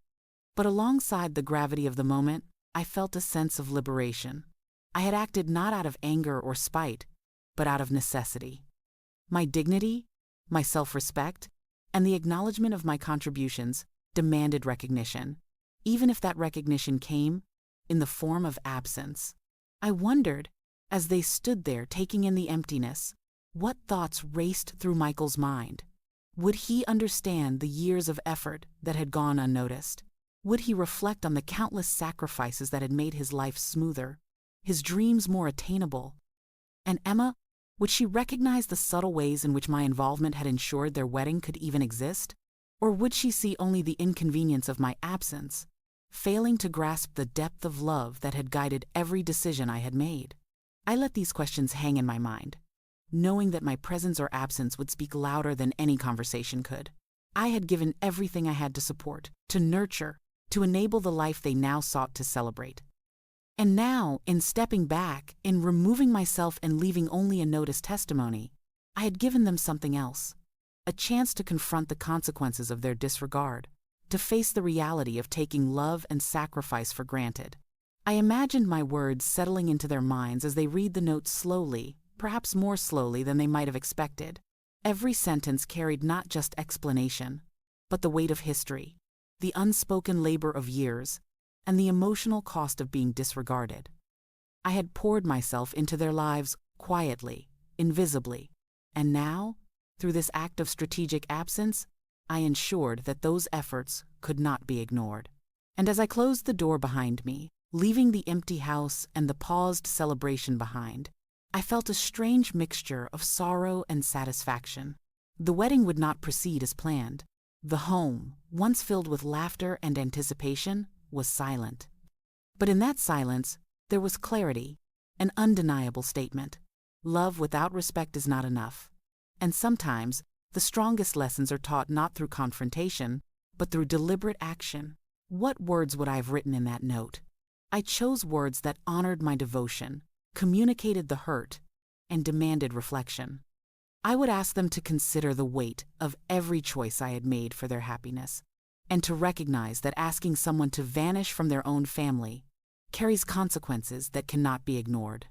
But alongside the gravity of the moment, I felt a sense of liberation. I had acted not out of anger or spite, but out of necessity. My dignity, my self-respect, and the acknowledgement of my contributions demanded recognition, even if that recognition came in the form of absence. I wondered, as they stood there taking in the emptiness, what thoughts raced through Michael's mind. Would he understand the years of effort that had gone unnoticed? Would he reflect on the countless sacrifices that had made his life smoother, his dreams more attainable? And Emma, would she recognize the subtle ways in which my involvement had ensured their wedding could even exist? Or would she see only the inconvenience of my absence, failing to grasp the depth of love that had guided every decision I had made? I let these questions hang in my mind, knowing that my presence or absence would speak louder than any conversation could. I had given everything I had to support, to nurture, to enable the life they now sought to celebrate. And now, in stepping back, in removing myself and leaving only a note as testimony, I had given them something else, a chance to confront the consequences of their disregard, to face the reality of taking love and sacrifice for granted. I imagined my words settling into their minds as they read the note slowly, perhaps more slowly than they might have expected. Every sentence carried not just explanation, but the weight of history, the unspoken labor of years, and the emotional cost of being disregarded. I had poured myself into their lives quietly, invisibly, and now, through this act of strategic absence, I ensured that those efforts could not be ignored. And as I closed the door behind me, leaving the empty house and the paused celebration behind, I felt a strange mixture of sorrow and satisfaction. The wedding would not proceed as planned. The home, once filled with laughter and anticipation, was silent. But in that silence, there was clarity, an undeniable statement. Love without respect is not enough. And sometimes, the strongest lessons are taught not through confrontation, but through deliberate action. What words would I have written in that note? I chose words that honored my devotion, communicated the hurt, and demanded reflection. I would ask them to consider the weight of every choice I had made for their happiness, and to recognize that asking someone to vanish from their own family carries consequences that cannot be ignored.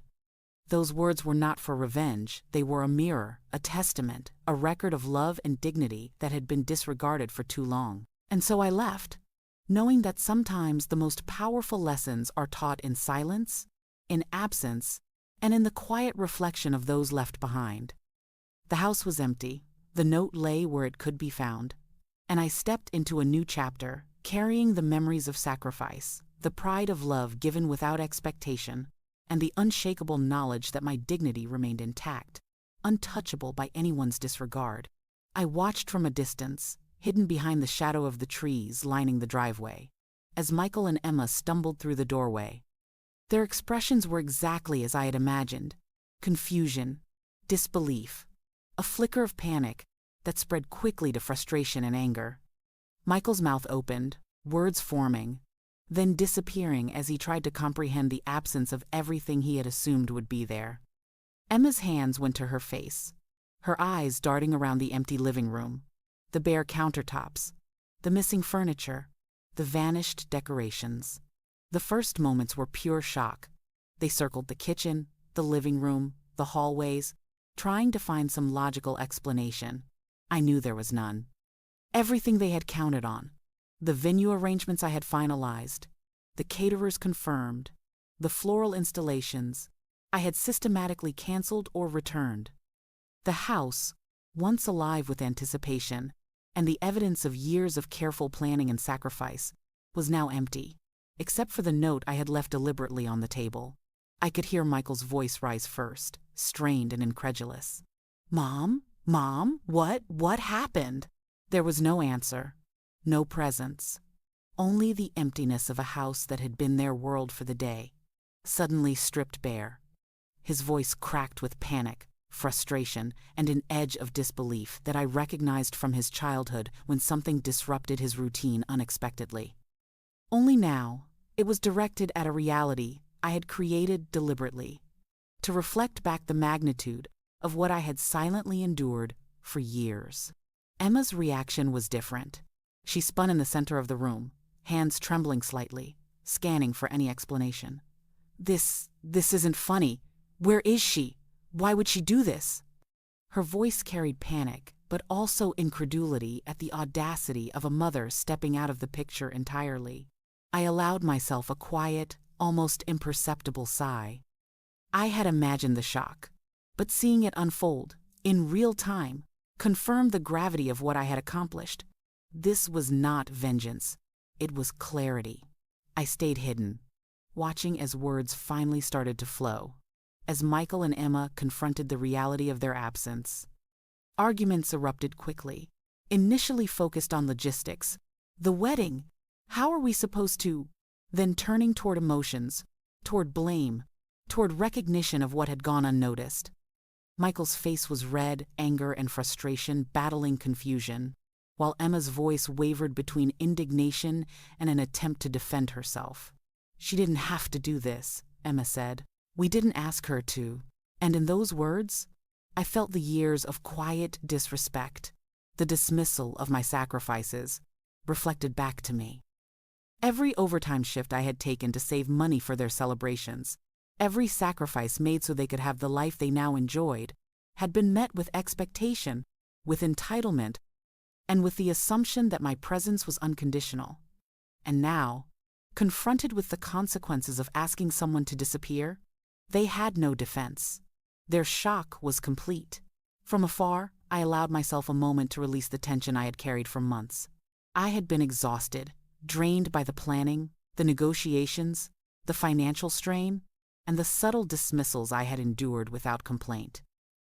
Those words were not for revenge, they were a mirror, a testament, a record of love and dignity that had been disregarded for too long. And so I left, knowing that sometimes the most powerful lessons are taught in silence, in absence, and in the quiet reflection of those left behind. The house was empty, the note lay where it could be found, and I stepped into a new chapter, carrying the memories of sacrifice, the pride of love given without expectation, and the unshakable knowledge that my dignity remained intact, untouchable by anyone's disregard. I watched from a distance, hidden behind the shadow of the trees lining the driveway, as Michael and Emma stumbled through the doorway. Their expressions were exactly as I had imagined: confusion, disbelief, a flicker of panic that spread quickly to frustration and anger. Michael's mouth opened, words forming, then disappearing as he tried to comprehend the absence of everything he had assumed would be there. Emma's hands went to her face, her eyes darting around the empty living room, the bare countertops, the missing furniture, the vanished decorations. The first moments were pure shock. They circled the kitchen, the living room, the hallways, trying to find some logical explanation. I knew there was none. Everything they had counted on, the venue arrangements I had finalized, the caterers confirmed, the floral installations, I had systematically canceled or returned. The house, once alive with anticipation and the evidence of years of careful planning and sacrifice, was now empty, except for the note I had left deliberately on the table. I could hear Michael's voice rise first, strained and incredulous. "Mom? Mom? What happened?" There was no answer. No presence. Only the emptiness of a house that had been their world for the day, suddenly stripped bare. His voice cracked with panic, frustration, and an edge of disbelief that I recognized from his childhood when something disrupted his routine unexpectedly. Only now, it was directed at a reality I had created deliberately, to reflect back the magnitude of what I had silently endured for years. Emma's reaction was different. She spun in the center of the room, hands trembling slightly, scanning for any explanation. This isn't funny. Where is she? Why would she do this?" Her voice carried panic, but also incredulity at the audacity of a mother stepping out of the picture entirely. I allowed myself a quiet, almost imperceptible sigh. I had imagined the shock, but seeing it unfold, in real time, confirmed the gravity of what I had accomplished. This was not vengeance. It was clarity. I stayed hidden, watching as words finally started to flow, as Michael and Emma confronted the reality of their absence. Arguments erupted quickly, initially focused on logistics. The wedding, how are we supposed to? Then turning toward emotions, toward blame, toward recognition of what had gone unnoticed. Michael's face was red, anger and frustration battling confusion, while Emma's voice wavered between indignation and an attempt to defend herself. "She didn't have to do this," Emma said. "We didn't ask her to." And in those words, I felt the years of quiet disrespect, the dismissal of my sacrifices, reflected back to me. Every overtime shift I had taken to save money for their celebrations, every sacrifice made so they could have the life they now enjoyed, had been met with expectation, with entitlement, and with the assumption that my presence was unconditional. And now, confronted with the consequences of asking someone to disappear, they had no defense. Their shock was complete. From afar, I allowed myself a moment to release the tension I had carried for months. I had been exhausted, drained by the planning, the negotiations, the financial strain, and the subtle dismissals I had endured without complaint.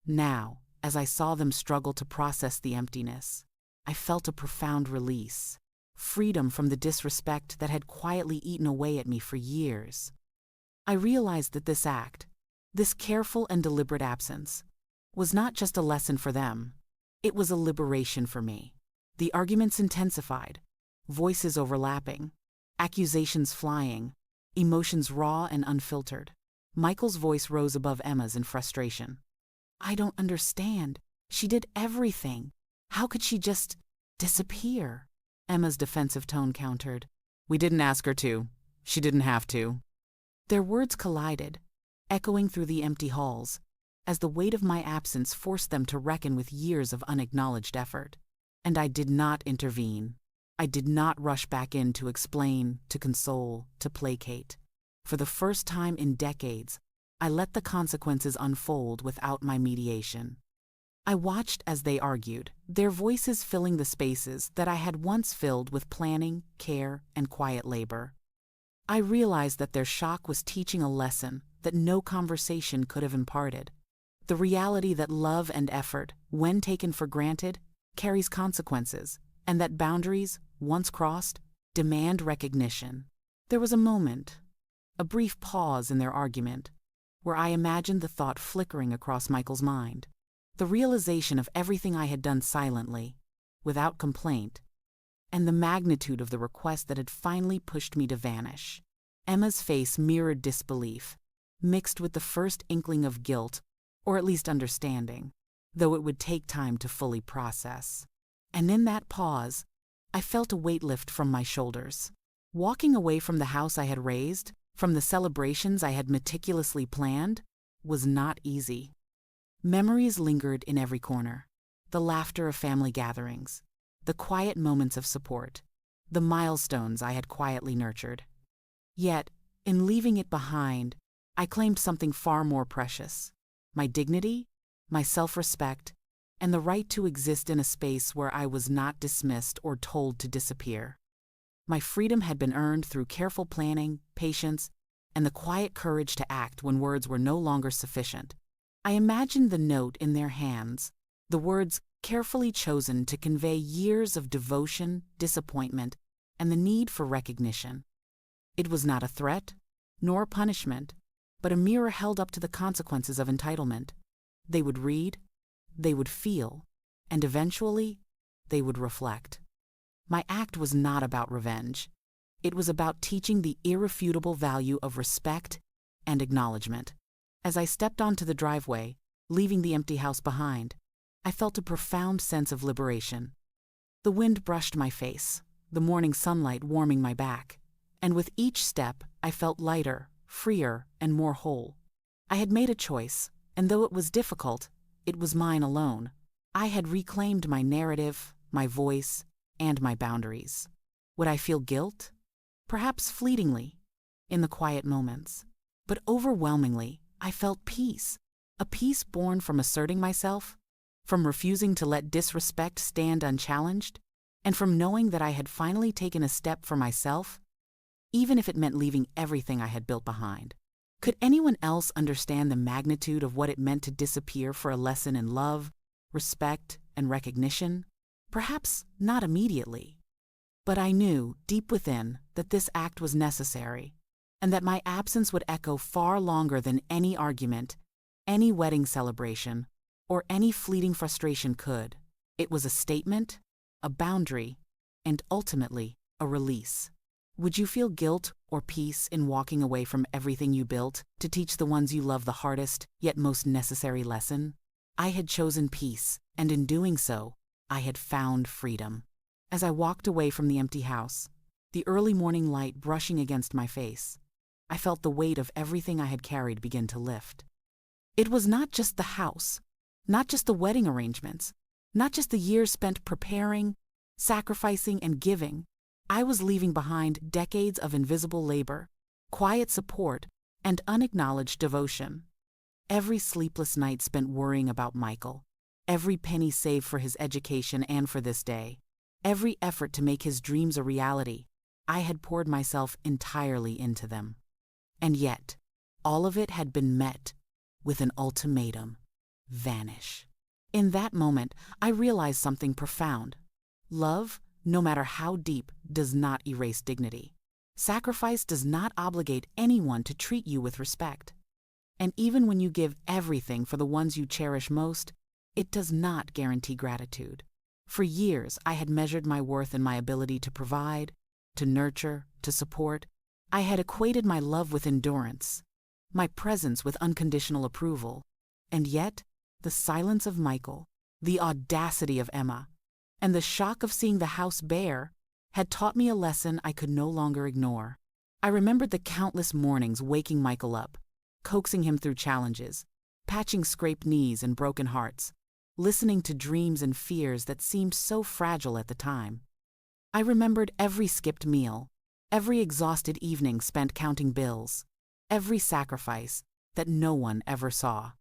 Now, as I saw them struggle to process the emptiness, I felt a profound release, freedom from the disrespect that had quietly eaten away at me for years. I realized that this act, this careful and deliberate absence, was not just a lesson for them, it was a liberation for me. The arguments intensified, voices overlapping, accusations flying, emotions raw and unfiltered. Michael's voice rose above Emma's in frustration. "I don't understand. She did everything. How could she just disappear?" Emma's defensive tone countered. "We didn't ask her to. She didn't have to." Their words collided, echoing through the empty halls, as the weight of my absence forced them to reckon with years of unacknowledged effort. And I did not intervene. I did not rush back in to explain, to console, to placate. For the first time in decades, I let the consequences unfold without my mediation. I watched as they argued, their voices filling the spaces that I had once filled with planning, care, and quiet labor. I realized that their shock was teaching a lesson that no conversation could have imparted. The reality that love and effort, when taken for granted, carries consequences, and that boundaries, once crossed, demand recognition. There was a moment, a brief pause in their argument, where I imagined the thought flickering across Michael's mind. The realization of everything I had done silently, without complaint, and the magnitude of the request that had finally pushed me to vanish. Emma's face mirrored disbelief, mixed with the first inkling of guilt, or at least understanding, though it would take time to fully process. And in that pause, I felt a weight lift from my shoulders. Walking away from the house I had raised, from the celebrations I had meticulously planned, was not easy. Memories lingered in every corner. The laughter of family gatherings, the quiet moments of support, the milestones I had quietly nurtured. Yet, in leaving it behind, I claimed something far more precious: my dignity, my self-respect, and the right to exist in a space where I was not dismissed or told to disappear. My freedom had been earned through careful planning, patience, and the quiet courage to act when words were no longer sufficient. I imagined the note in their hands, the words carefully chosen to convey years of devotion, disappointment, and the need for recognition. It was not a threat, nor punishment, but a mirror held up to the consequences of entitlement. They would read, they would feel, and eventually, they would reflect. My act was not about revenge. It was about teaching the irrefutable value of respect and acknowledgement. As I stepped onto the driveway, leaving the empty house behind, I felt a profound sense of liberation. The wind brushed my face, the morning sunlight warming my back, and with each step, I felt lighter, freer, and more whole. I had made a choice, and though it was difficult, it was mine alone. I had reclaimed my narrative, my voice, and my boundaries. Would I feel guilt? Perhaps fleetingly, in the quiet moments. But overwhelmingly, I felt peace. A peace born from asserting myself, from refusing to let disrespect stand unchallenged, and from knowing that I had finally taken a step for myself, even if it meant leaving everything I had built behind. Could anyone else understand the magnitude of what it meant to disappear for a lesson in love, respect, and recognition? Perhaps not immediately. But I knew, deep within, that this act was necessary, and that my absence would echo far longer than any argument, any wedding celebration, or any fleeting frustration could. It was a statement, a boundary, and ultimately, a release. Would you feel guilt or peace in walking away from everything you built to teach the ones you love the hardest, yet most necessary lesson? I had chosen peace, and in doing so, I had found freedom. As I walked away from the empty house, the early morning light brushing against my face, I felt the weight of everything I had carried begin to lift. It was not just the house, not just the wedding arrangements, not just the years spent preparing, sacrificing, and giving. I was leaving behind decades of invisible labor, quiet support, and unacknowledged devotion. Every sleepless night spent worrying about Michael, every penny saved for his education and for this day, every effort to make his dreams a reality, I had poured myself entirely into them. And yet, all of it had been met with an ultimatum: vanish. In that moment, I realized something profound. Love, no matter how deep, does not erase dignity. Sacrifice does not obligate anyone to treat you with respect. And even when you give everything for the ones you cherish most, it does not guarantee gratitude. For years, I had measured my worth in my ability to provide, to nurture, to support. I had equated my love with endurance, my presence with unconditional approval. And yet, the silence of Michael, the audacity of Emma, and the shock of seeing the house bare had taught me a lesson I could no longer ignore. I remembered the countless mornings waking Michael up, coaxing him through challenges, patching scraped knees and broken hearts, listening to dreams and fears that seemed so fragile at the time. I remembered every skipped meal, every exhausted evening spent counting bills, every sacrifice that no one ever saw.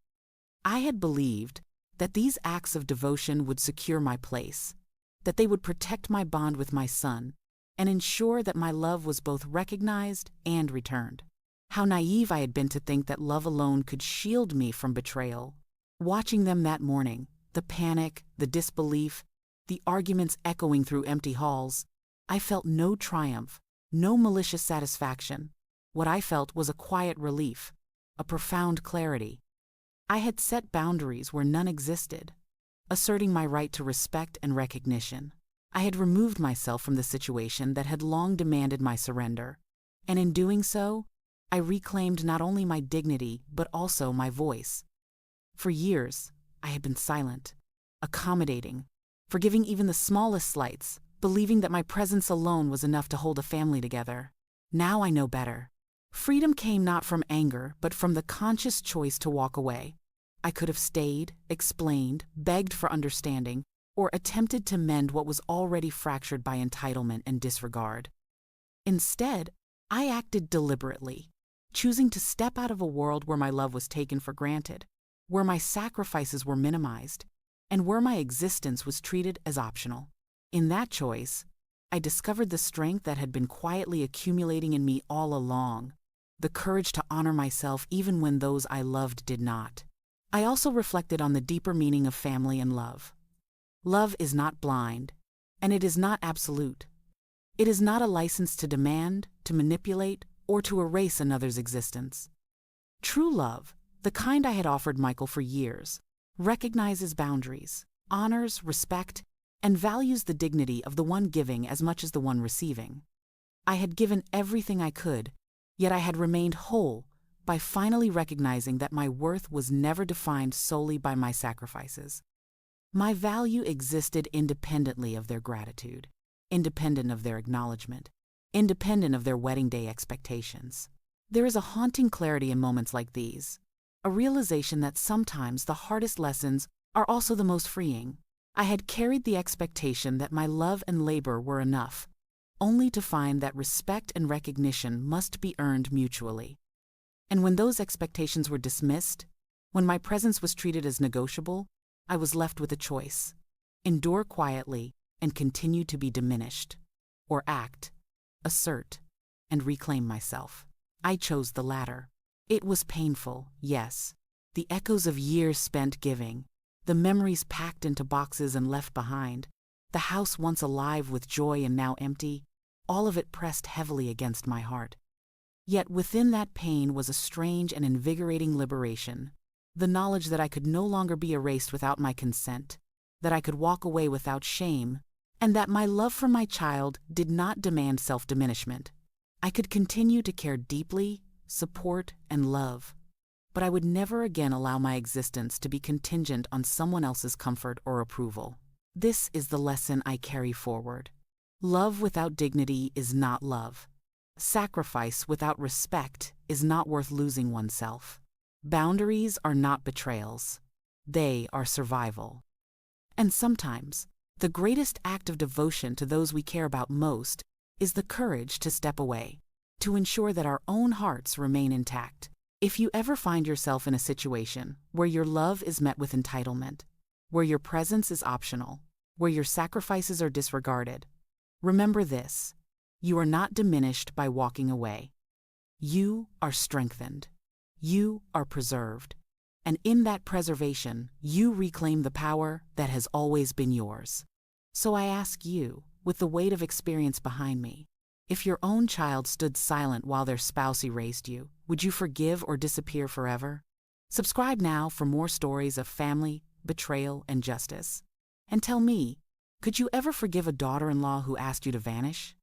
I had believed that these acts of devotion would secure my place, that they would protect my bond with my son, and ensure that my love was both recognized and returned. How naive I had been to think that love alone could shield me from betrayal. Watching them that morning, the panic, the disbelief, the arguments echoing through empty halls, I felt no triumph, no malicious satisfaction. What I felt was a quiet relief, a profound clarity. I had set boundaries where none existed, asserting my right to respect and recognition. I had removed myself from the situation that had long demanded my surrender, and in doing so, I reclaimed not only my dignity but also my voice. For years, I had been silent, accommodating, forgiving even the smallest slights, believing that my presence alone was enough to hold a family together. Now I know better. Freedom came not from anger, but from the conscious choice to walk away. I could have stayed, explained, begged for understanding, or attempted to mend what was already fractured by entitlement and disregard. Instead, I acted deliberately, choosing to step out of a world where my love was taken for granted, where my sacrifices were minimized, and where my existence was treated as optional. In that choice, I discovered the strength that had been quietly accumulating in me all along, the courage to honor myself even when those I loved did not. I also reflected on the deeper meaning of family and love. Love is not blind, and it is not absolute. It is not a license to demand, to manipulate, or to erase another's existence. True love, the kind I had offered Michael for years, recognizes boundaries, honors, respect, and values the dignity of the one giving as much as the one receiving. I had given everything I could, yet I had remained whole by finally recognizing that my worth was never defined solely by my sacrifices. My value existed independently of their gratitude, independent of their acknowledgement, independent of their wedding day expectations. There is a haunting clarity in moments like these, a realization that sometimes the hardest lessons are also the most freeing. I had carried the expectation that my love and labor were enough, only to find that respect and recognition must be earned mutually. And when those expectations were dismissed, when my presence was treated as negotiable, I was left with a choice: endure quietly and continue to be diminished, or act, assert, and reclaim myself. I chose the latter. It was painful, yes. The echoes of years spent giving, the memories packed into boxes and left behind, the house once alive with joy and now empty, all of it pressed heavily against my heart. Yet within that pain was a strange and invigorating liberation, the knowledge that I could no longer be erased without my consent, that I could walk away without shame, and that my love for my child did not demand self-diminishment. I could continue to care deeply, support, and love, but I would never again allow my existence to be contingent on someone else's comfort or approval. This is the lesson I carry forward. Love without dignity is not love. Sacrifice without respect is not worth losing oneself. Boundaries are not betrayals. They are survival. And sometimes, the greatest act of devotion to those we care about most is the courage to step away, to ensure that our own hearts remain intact. If you ever find yourself in a situation where your love is met with entitlement, where your presence is optional, where your sacrifices are disregarded, remember this: you are not diminished by walking away. You are strengthened. You are preserved. And in that preservation, you reclaim the power that has always been yours. So I ask you, with the weight of experience behind me, if your own child stood silent while their spouse erased you, would you forgive or disappear forever? Subscribe now for more stories of family, betrayal, and justice. And tell me, could you ever forgive a daughter-in-law who asked you to vanish?